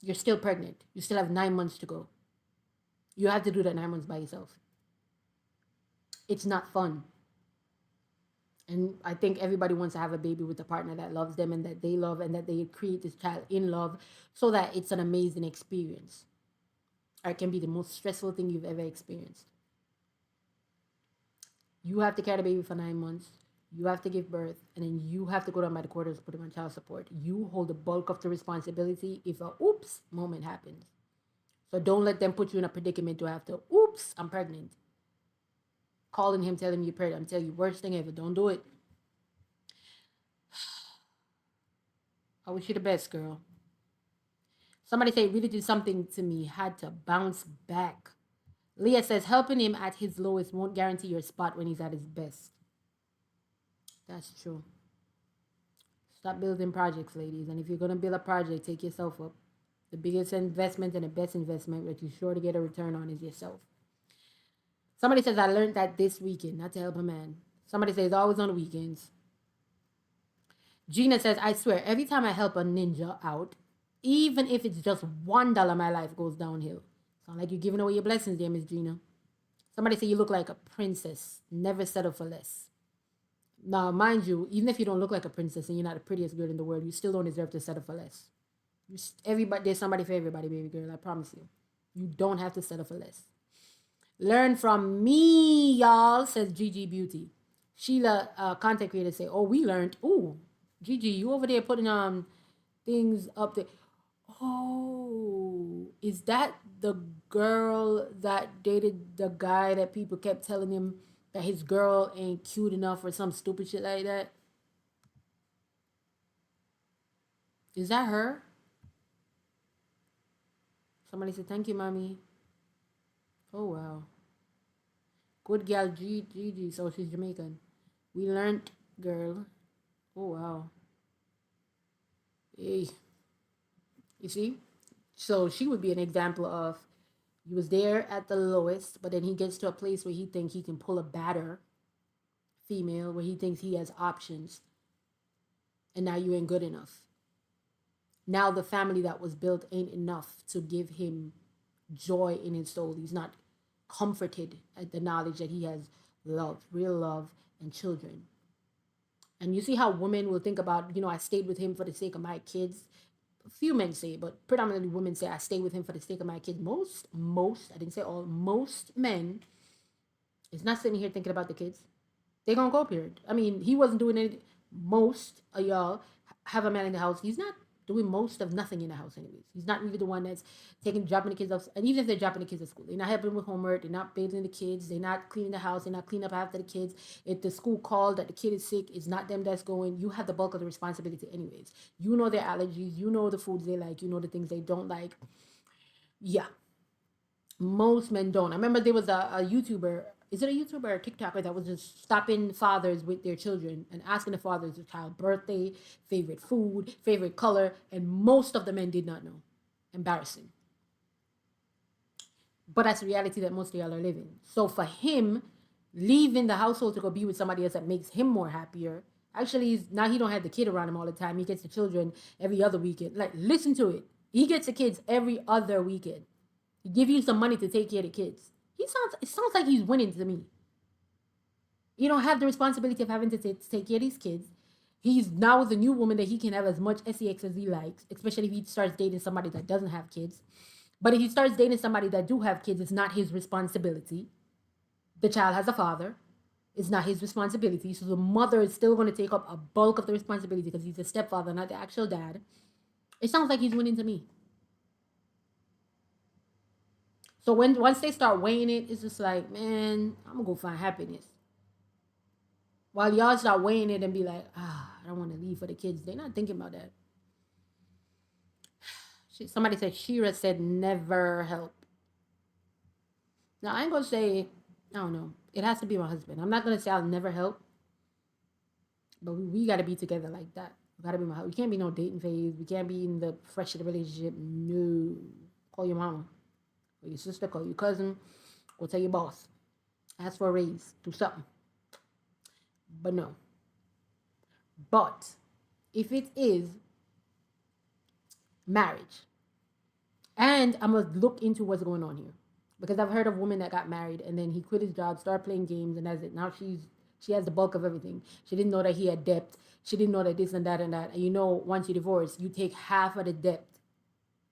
you're still pregnant. You still have 9 months to go. You have to do that 9 months by yourself. It's not fun. And I think everybody wants to have a baby with a partner that loves them and that they love, and that they create this child in love, so that it's an amazing experience. Or it can be the most stressful thing you've ever experienced. You have to carry the baby for 9 months. You have to give birth, and then you have to go down by the quarters, put him on child support. You hold the bulk of the responsibility if a oops moment happens. So don't let them put you in a predicament to have to, oops, I'm pregnant. Calling him, telling him you're pregnant. I'm telling you, worst thing ever. Don't do it. I wish you the best, girl. Somebody say really did something to me, had to bounce back. Leah says helping him at his lowest won't guarantee your spot when he's at his best. That's true. Stop building projects, ladies. And if you're going to build a project, take yourself up. The biggest investment and the best investment that you're sure to get a return on is yourself. Somebody says, I learned that this weekend, not to help a man. Somebody says, always on the weekends. Gina says, I swear, every time I help a ninja out, even if it's just $1, my life goes downhill. Sound like you're giving away your blessings there, Miss Gina. Somebody say you look like a princess. Never settle for less. Now, mind you, even if you don't look like a princess and you're not the prettiest girl in the world, you still don't deserve to settle for less. Everybody, there's somebody for everybody, baby girl. I promise you. You don't have to settle for less. Learn from me, y'all, says Gigi Beauty. Sheila, content creator, say, oh, we learned. Ooh, Gigi, you over there putting on things up there. Oh, is that the girl that dated the guy that people kept telling him that his girl ain't cute enough or some stupid shit like that? Is that her? Somebody said, thank you, mommy. Oh, wow. Good gal, Gigi. So she's Jamaican. We learned, girl. Oh, wow. Hey. You see? So she would be an example of he was there at the lowest, but then he gets to a place where he thinks he can pull a badder female, where he thinks he has options, and now you ain't good enough. Now the family that was built ain't enough to give him joy in his soul. He's not comforted at the knowledge that he has love, real love, and children. And you see how women will think about, I stayed with him for the sake of my kids. A few men say, but predominantly women say, I stay with him for the sake of my kids. Most, I didn't say all, most men is not sitting here thinking about the kids. They gonna go, period. I mean, he wasn't doing it. Most of y'all have a man in the house. He's not doing most of nothing in the house, anyways. He's not really the one that's dropping the kids off. And even if they're dropping the kids at school, they're not helping with homework. They're not bathing the kids. They're not cleaning the house. They're not cleaning up after the kids. If the school called that the kid is sick, it's not them that's going. You have the bulk of the responsibility, anyways. You know their allergies. You know the foods they like. You know the things they don't like. Yeah, most men don't. I remember there was a YouTuber. Is it a YouTuber or a TikToker that was just stopping fathers with their children and asking the fathers the child birthday, favorite food, favorite color, and most of the men did not know. Embarrassing. But that's the reality that most of y'all are living. So for him, leaving the household to go be with somebody else that makes him more happier. Actually, now he don't have the kid around him all the time. He gets the children every other weekend. Like, listen to it. He gets the kids every other weekend. He give you some money to take care of the kids. It sounds like he's winning to me. You don't have the responsibility of having to take care of these kids. He's now with a new woman that he can have as much sex as he likes, especially if he starts dating somebody that doesn't have kids. But if he starts dating somebody that do have kids, it's not his responsibility. The child has a father. It's not his responsibility. So the mother is still going to take up a bulk of the responsibility because he's a stepfather, not the actual dad. It sounds like he's winning to me. So once they start weighing it, it's just like, man, I'm gonna go find happiness. While y'all start weighing it and be like, I don't want to leave for the kids. They're not thinking about that. Somebody said Shira said never help. Now I ain't gonna say, I don't know. It has to be my husband. I'm not gonna say I'll never help. But we gotta be together like that. We gotta be my husband. We can't be no dating phase. We can't be in the fresh of the relationship. No. Call your mama. Call your sister, call your cousin. Go tell your boss. Ask for a raise. Do something. But no. But if it is marriage, and I'm gonna look into what's going on here, because I've heard of women that got married and then he quit his job, started playing games, and that's it. Now she has the bulk of everything. She didn't know that he had debt. She didn't know that this and that and that. And once you divorce, you take half of the debt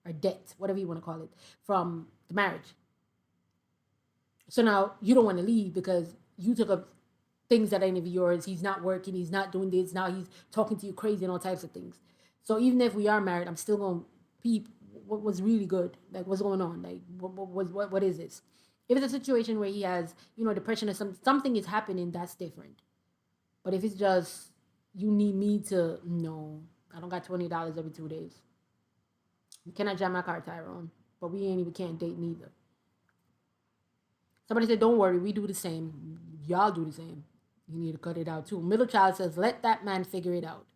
or debt, whatever you want to call it, from the marriage. So now you don't want to leave because you took up things that ain't of yours. He's not working. He's not doing this. Now he's talking to you crazy and all types of things. So even if we are married, I'm still going to peep what was really good. Like, what's going on? Like, what is this? If it's a situation where he has, depression or something is happening, that's different. But if it's just, you need me to, no, I don't got $20 every 2 days. You cannot jam my car tire on. But we can't date neither. Somebody said, don't worry, we do the same. Y'all do the same. You need to cut it out too. Middle child says, let that man figure it out.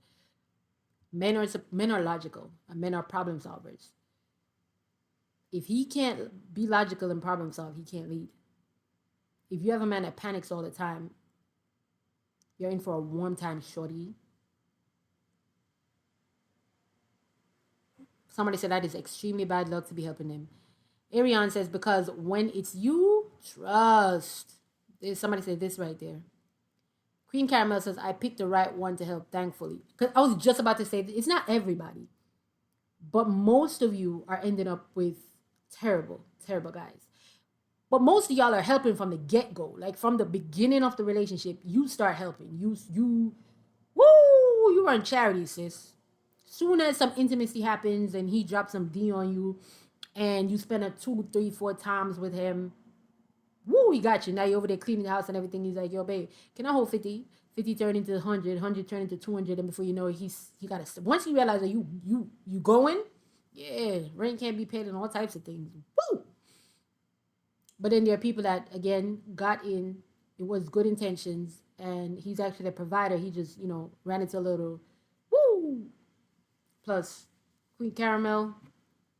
Men are logical, and men are problem solvers. If he can't be logical and problem solve, he can't lead. If you have a man that panics all the time, you're in for a warm time, shorty. Somebody said that is extremely bad luck to be helping them. Ariane says, because when it's you, trust. Somebody said this right there. Cream Caramel says, I picked the right one to help, thankfully. Because I was just about to say, it's not everybody. But most of you are ending up with terrible, terrible guys. But most of y'all are helping from the get-go. Like from the beginning of the relationship, you start helping. You run charity, sis. Soon as some intimacy happens and he drops some D on you and you spend a 2, 3, 4 times with him, woo, he got you. Now you're over there cleaning the house and everything. He's like, yo, babe, can I hold 50? 50 turn into 100, 100 turn into 200, and before you know it, he got to. Once you realize that you going, yeah, rent can't be paid and all types of things. Woo! But then there are people that again got in. It was good intentions, and he's actually a provider. He just ran into a little woo. Plus, Queen Caramel.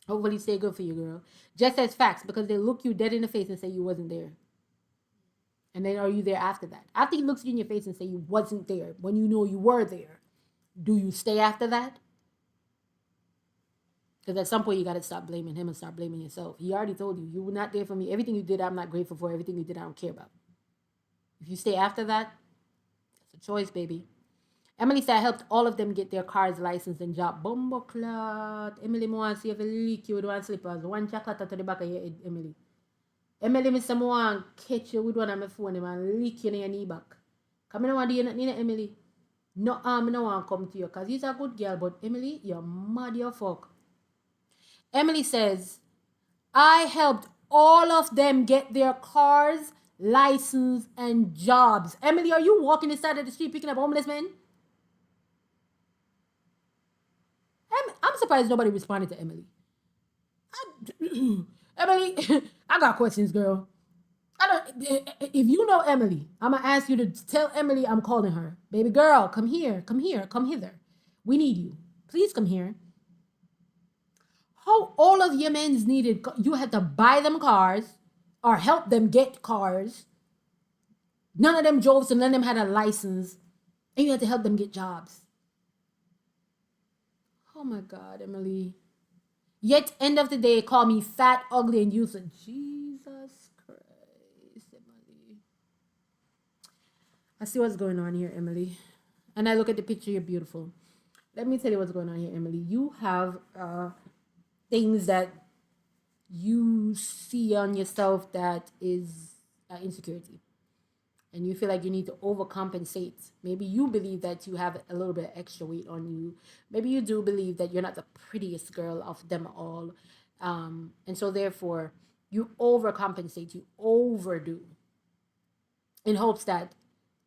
Hopefully, stay good for you, girl. Just as facts because they look you dead in the face and say you wasn't there. And then are you there after that? After he looks you in your face and say you wasn't there, when you know you were there, do you stay after that? Because at some point you got to stop blaming him and start blaming yourself. He already told you, you were not there for me. Everything you did, I'm not grateful for. Everything you did, I don't care about. If you stay after that, it's a choice, baby. Emily said I helped all of them get their cars licensed and job. Bumbo clot. Emily, I want to see if you leak you with one slippers. One chocolate to the back of your head, Emily. Emily, Mr. Moan, catch you with one of my phone and leak you in your knee back. Come in, do you not need Emily? No, I no want to come to you because he's a good girl, but Emily, you're mad, you fuck. Emily says, I helped all of them get their cars, license, and jobs. Emily, are you walking the side of the street picking up homeless men? I'm surprised nobody responded to Emily. Emily, I got questions, girl. If you know Emily, I'm gonna ask you to tell Emily I'm calling her. Baby girl, come here, come hither. We need you. Please come here. How all of your men's needed, you had to buy them cars or help them get cars. None of them drove, so none of them had a license. And you had to help them get jobs. Oh my God, Emily. Yet, end of the day, call me fat, ugly, and useless. Jesus Christ, Emily. I see what's going on here, Emily. And I look at the picture, you're beautiful. Let me tell you what's going on here, Emily. You have things that you see on yourself that is insecurity. And you feel like you need to overcompensate. Maybe you believe that you have a little bit of extra weight on you. Maybe you do believe that you're not the prettiest girl of them all. And so therefore, you overcompensate, you overdo in hopes that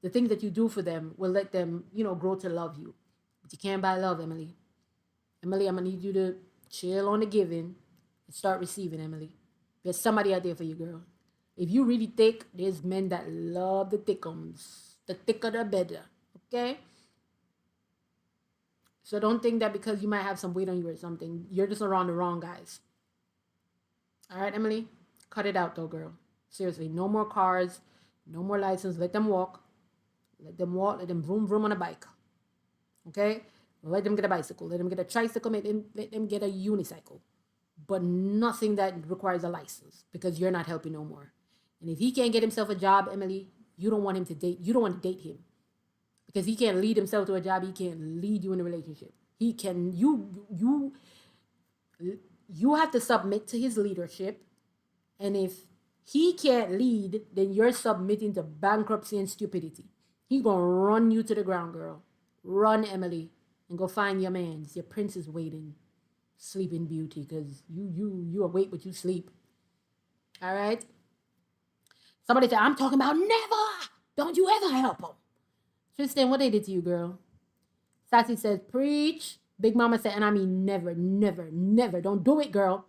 the things that you do for them will let them, grow to love you. But you can't buy love, Emily. Emily, I'm going to need you to chill on the giving and start receiving, Emily. There's somebody out there for you, girl. If you really thick, there's men that love the thickums. The thicker the better. Okay? So don't think that because you might have some weight on you or something, you're just around the wrong guys. All right, Emily? Cut it out though, girl. Seriously, no more cars, no more license. Let them walk. Let them walk. Let them vroom vroom on a bike. Okay? Let them get a bicycle. Let them get a tricycle. Let them get a unicycle. But nothing that requires a license because you're not helping no more. And if he can't get himself a job, Emily, you don't want him to date. You don't want to date him because he can't lead himself to a job. He can't lead you in a relationship. He can. You have to submit to his leadership, and if he can't lead, then you're submitting to bankruptcy and stupidity. He's gonna run you to the ground, girl. Run, Emily, and go find your man's. Your prince is waiting. Sleeping Beauty, because you awake but you sleep. All right. Somebody said, I'm talking about never. Don't you ever help them. Tristan, what they did to you, girl? Sassy says, preach. Big Mama said, and I mean never, never, never. Don't do it, girl.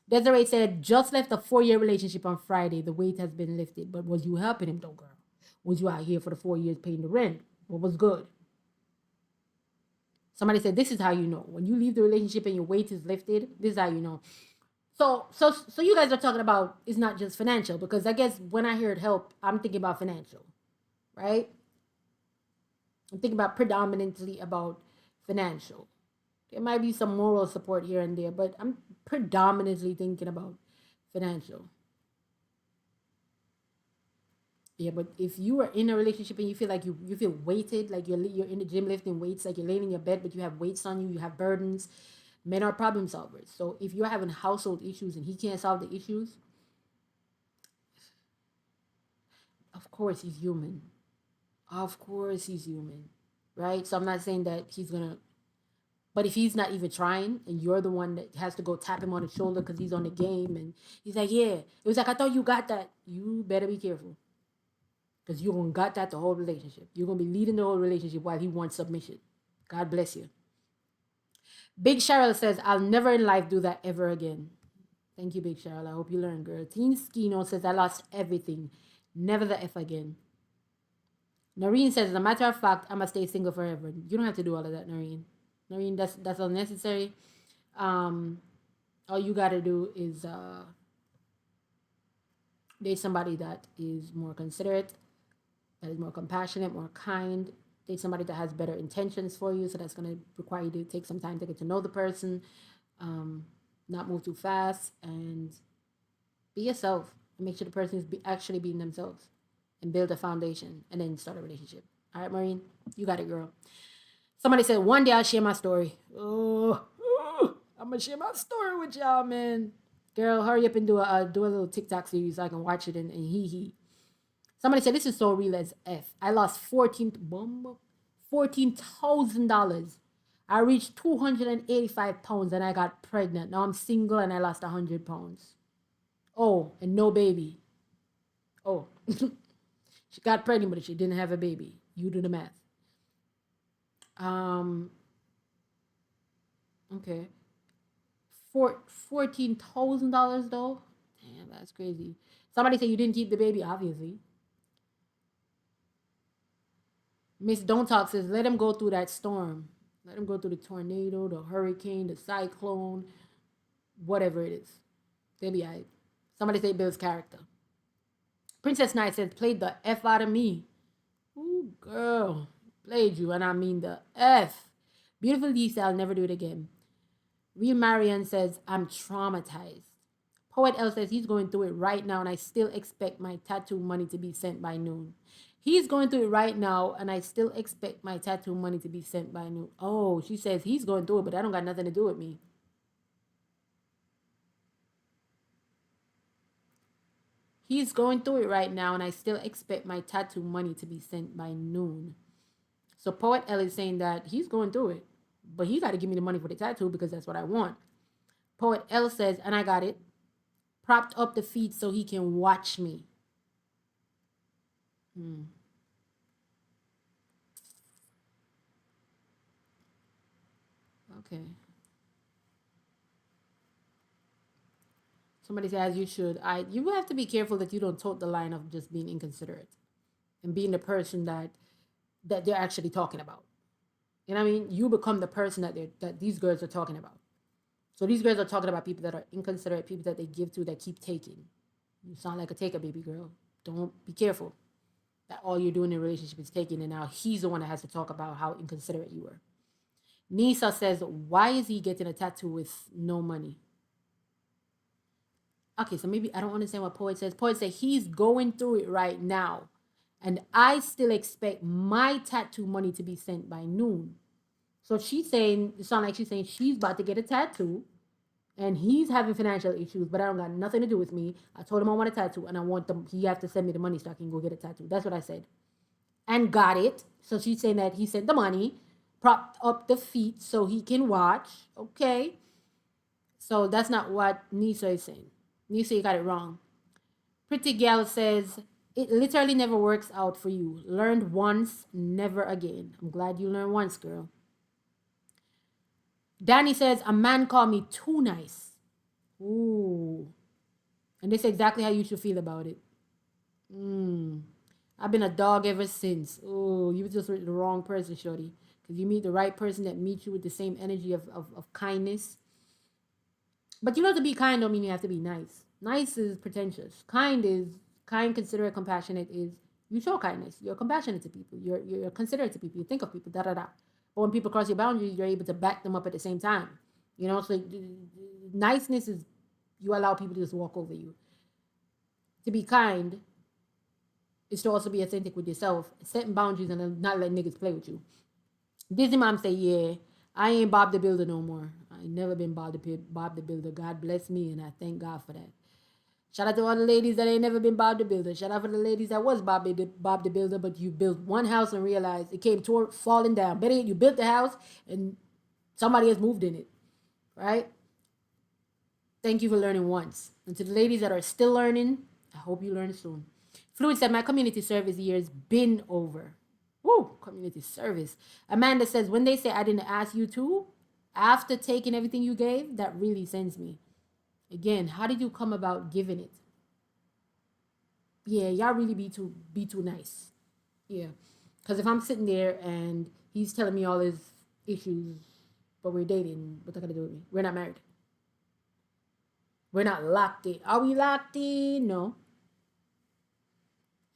Desiree said, just left a 4-year relationship on Friday. The weight has been lifted. But was you helping him though, girl? Was you out here for the 4 years paying the rent? What was good? Somebody said, this is how you know. When you leave the relationship and your weight is lifted, this is how you know. So you guys are talking about it's not just financial, because I guess when I heard help, I'm thinking about financial, right? I'm thinking about predominantly about financial. There might be some moral support here and there, but I'm predominantly thinking about financial. Yeah, but if you are in a relationship and you feel like you feel weighted, like you're in the gym lifting weights, like you're laying in your bed, but you have weights on you, you have burdens. Men are problem solvers. So if you're having household issues and he can't solve the issues, of course he's human. Of course he's human, right? So I'm not saying that he's gonna. But if he's not even trying, and you're the one that has to go tap him on the shoulder because he's on the game, and he's like, "Yeah," it was like, "I thought you got that." You better be careful. Because you're going to got that the whole relationship. You're going to be leading the whole relationship while he wants submission. God bless you. Big Cheryl says, I'll never in life do that ever again. Thank you, Big Cheryl. I hope you learn, girl. Teen Skino says, I lost everything. Never the F again. Noreen says, as a matter of fact, I'm going to stay single forever. You don't have to do all of that, Noreen. Noreen, that's unnecessary. All you got to do is date somebody that is more considerate, that is more compassionate, more kind. Date somebody that has better intentions for you. So that's going to require you to take some time to get to know the person, not move too fast, and be yourself. And make sure the person is actually being themselves, and build a foundation, and then start a relationship. All right, Maureen, you got it, girl. Somebody said, one day I'll share my story. I'm going to share my story with y'all, man. Girl, hurry up and do a little TikTok series so I can watch it and hee. Somebody said, this is so real as F. I lost $14,000. I reached 285 pounds and I got pregnant. Now I'm single and I lost 100 pounds. Oh, and no baby. Oh, she got pregnant, but she didn't have a baby. You do the math. Okay. $14,000 though? Damn, that's crazy. Somebody said you didn't keep the baby, obviously. Miss Don't Talk says, let him go through that storm. Let him go through the tornado, the hurricane, the cyclone, whatever it is. They'll be all right. Somebody say Bill's character. Princess Knight says, played the F out of me. Ooh, girl. Played you, and I mean the F. Beautiful Lisa, I'll never do it again. Real Marianne says, I'm traumatized. Poet L says, he's going through it right now, and I still expect my tattoo money to be sent by noon. He's going through it right now, and I still expect my tattoo money to be sent by noon. Oh, she says he's going through it, but that don't got nothing to do with me. He's going through it right now, and I still expect my tattoo money to be sent by noon. So Poet L is saying that he's going through it, but he got to give me the money for the tattoo because that's what I want. Poet L says, and I got it, propped up the feet so he can watch me. Okay. Somebody says you should. You have to be careful that you don't tote the line of just being inconsiderate and being the person that they're actually talking about. You know what I mean? You become the person that these girls are talking about. So these girls are talking about people that are inconsiderate, people that they give to that keep taking. You sound like a taker, baby girl. Don't be careful that all you're doing in a relationship is taking, and now he's the one that has to talk about how inconsiderate you were. Nisa says, why is he getting a tattoo with no money? Okay, so maybe I don't understand what Poet says. Poet says he's going through it right now, and I still expect my tattoo money to be sent by noon. So she's saying, it sounds like she's saying she's about to get a tattoo, and he's having financial issues, but I don't got nothing to do with me. I told him I want a tattoo, and I want them. He have to send me the money so I can go get a tattoo. That's what I said, and got it. So she's saying that he sent the money, propped up the feet so he can watch. Okay, so that's not what Nisa is saying. Nisa, you got it wrong. Pretty Gal says, it literally never works out for you. Learned once, never again. I'm glad you learned once, girl. Danny says, a man called me too nice. Ooh. And this is exactly how you should feel about it. I've been a dog ever since. Oh, you just with the wrong person, shorty. Because you meet the right person that meets you with the same energy of kindness. But you know, to be kind don't mean you have to be nice. Nice is pretentious. Kind, considerate, compassionate is you show kindness. You're compassionate to people. You're considerate to people. You think of people. Da da da. But when people cross your boundaries, you're able to back them up at the same time. You know, so niceness is you allow people to just walk over you. To be kind is to also be authentic with yourself, setting boundaries and not letting niggas play with you. Disney mom say, yeah, I ain't Bob the Builder no more. I ain't never been Bob the Builder. God bless me, and I thank God for that. Shout out to all the ladies that ain't never been Bob the Builder. Shout out for the ladies that was Bob the Builder, but you built one house and realized it came toward falling down. Better yet, you built the house and somebody has moved in it, right? Thank you for learning once. And to the ladies that are still learning, I hope you learn soon. Fluid said, my community service year's been over. Woo, community service. Amanda says, when they say I didn't ask you to, after taking everything you gave, that really sends me. Again, how did you come about giving it? Yeah, y'all really be too nice. Yeah. Because if I'm sitting there and he's telling me all his issues, but we're dating, what's that gonna do with me? We're not married. We're not locked in. Are we locked in? No.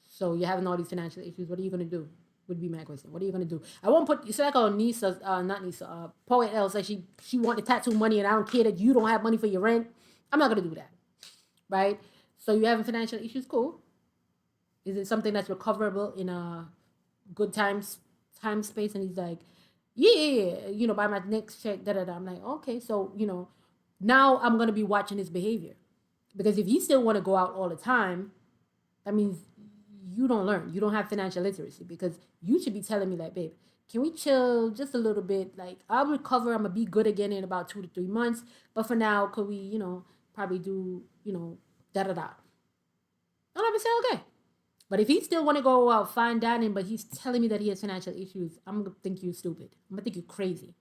So you're having all these financial issues. What are you gonna do? Would be my question. What are you gonna do? I won't put. It's like our Nisa, not Nisa. Poet L said she wanted tattoo money, and I don't care that you don't have money for your rent. I'm not gonna do that, right? So you having financial issues? Cool. Is it something that's recoverable in a good time space? And he's like, yeah, you know, by my next check, da da da. I'm like, okay, so you know, now I'm gonna be watching his behavior, because if you still want to go out all the time, that means you don't learn. You don't have financial literacy, because you should be telling me like, babe, can we chill just a little bit? Like, I'll recover. I'm gonna be good again in about 2 to 3 months. But for now, could we, you know, probably do, you know, da da da. And I'm gonna say okay. But if he still want to go out fine dining, but he's telling me that he has financial issues, I'm gonna think you're stupid. I'm gonna think you're crazy.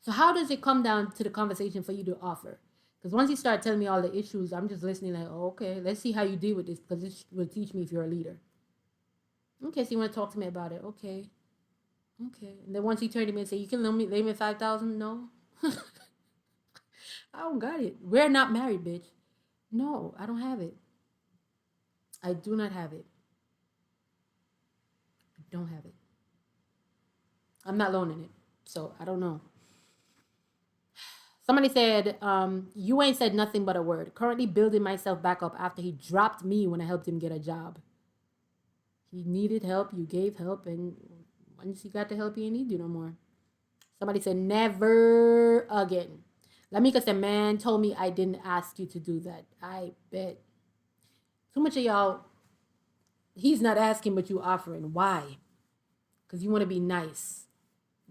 So how does it come down to the conversation for you to offer? Because once you start telling me all the issues, I'm just listening like, oh, okay, let's see how you deal with this, because this will teach me if you're a leader. Okay, so you want to talk to me about it? Okay, okay. And then once he turned to me and said, you can lend me 5,000? No, I don't got it. We're not married, bitch. No, I don't have it. I do not have it. I don't have it. I'm not loaning it, so I don't know. Somebody said, you ain't said nothing but a word. Currently building myself back up after he dropped me when I helped him get a job. He needed help, you gave help, and once he got the help, he ain't need you no more. Somebody said, never again. Lamika said, man told me I didn't ask you to do that. I bet. Too much of y'all, he's not asking, but you offering. Why? Because you want to be nice.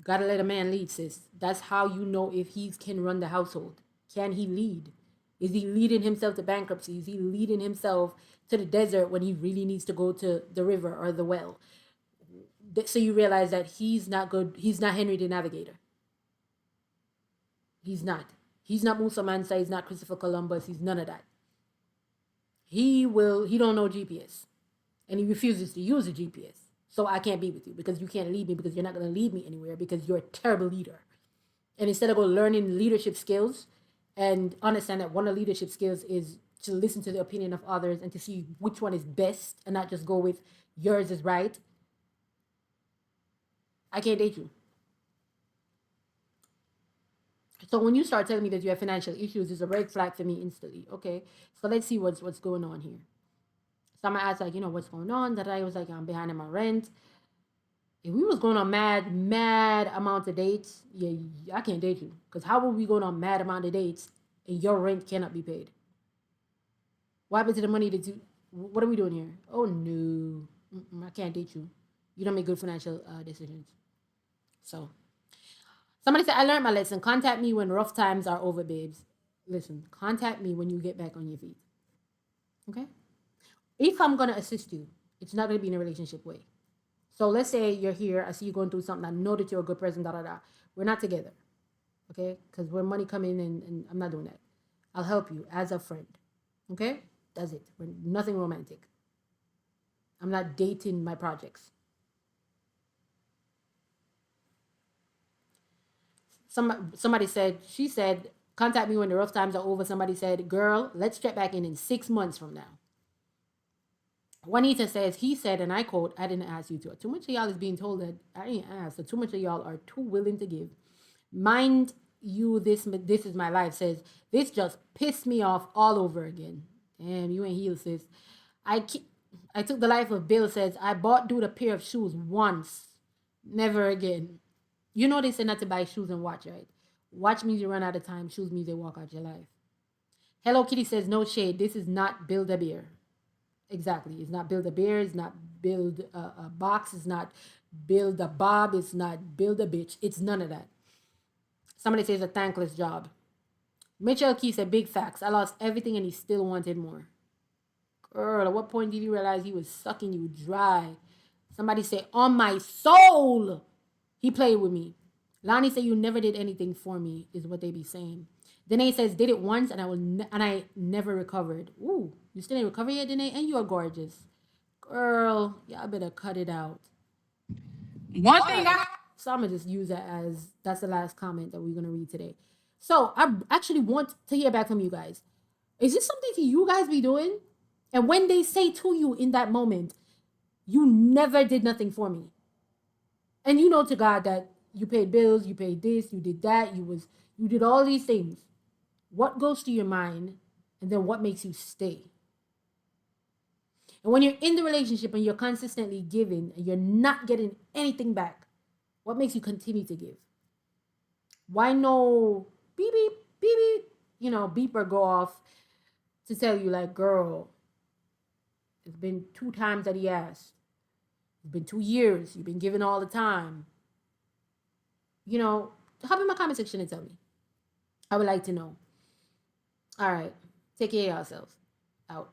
Gotta let a man lead, sis. That's how you know if he can run the household. Can he lead? Is he leading himself to bankruptcy? Is he leading himself to the desert when he really needs to go to the river or the well? So you realize that he's not good. He's not Henry the Navigator. He's not. He's not Musa Mansa. He's not Christopher Columbus. He's none of that. He don't know GPS. And he refuses to use a GPS. So I can't be with you, because you can't lead me, because you're not going to lead me anywhere, because you're a terrible leader. And instead of learning leadership skills and understand that one of the leadership skills is to listen to the opinion of others and to see which one is best and not just go with yours is right, I can't date you. So when you start telling me that you have financial issues, it's a red flag for me instantly. Okay, so let's see what's going on here. So I'm gonna ask, like, you know, what's going on? That I was like, I'm behind on my rent. If we was going on mad amount of dates, yeah, I can't date you. Because how are we going on mad amount of dates and your rent cannot be paid? What happened to the money that you, what are we doing here? Oh, no. I can't date you. You don't make good financial decisions. So, somebody said, I learned my lesson. Contact me when rough times are over, babes. Listen, contact me when you get back on your feet. Okay? If I'm going to assist you, it's not going to be in a relationship way. So let's say you're here, I see you going through something, I know that you're a good person, da da da. We're not together, okay? Because when money come in, and I'm not doing that. I'll help you as a friend, okay? That's it. We're nothing romantic. I'm not dating my projects. Somebody said, she said, contact me when the rough times are over. Somebody said, girl, let's check back in 6 months from now. Juanita says, he said, and I quote, I didn't ask you to. Too much of y'all is being told that I didn't ask. So too much of y'all are too willing to give. Mind you, this is my life says, this just pissed me off all over again. Damn, you ain't healed, sis. I keep, I took the life of Bill says, I bought dude a pair of shoes once. Never again. You know they say not to buy shoes and watch, right? Watch means you run out of time. Shoes means they walk out your life. Hello Kitty says, no shade. This is not Build a Beer. Exactly. It's not Build a Bear. It's not Build a Box. It's not Build a Bob. It's not Build a Bitch. It's none of that. Somebody says a thankless job. Mitchell Key said, big facts. I lost everything and he still wanted more. Girl, at what point did you realize he was sucking you dry? Somebody say, on my soul, he played with me. Lonnie said, you never did anything for me, is what they be saying. Danae says, did it once and I never recovered. Ooh, you still ain't recovered yet, Danae? And you are gorgeous. Girl, y'all better cut it out. One thing I So I'm going to just use that as, that's the last comment that we're going to read today. So I actually want to hear back from you guys. Is this something that you guys be doing? And when they say to you in that moment, you never did nothing for me. And you know to God that you paid bills, you paid this, you did that, you did all these things. What goes to your mind, and then what makes you stay? And when you're in the relationship and you're consistently giving and you're not getting anything back, what makes you continue to give? Why no beep beep beep beep, beeper go off to tell you like, girl, it's been 2 times that he asked. It's been 2 years. You've been giving all the time. Hop in my comment section and tell me. I would like to know. All right. Take care of yourselves. Out.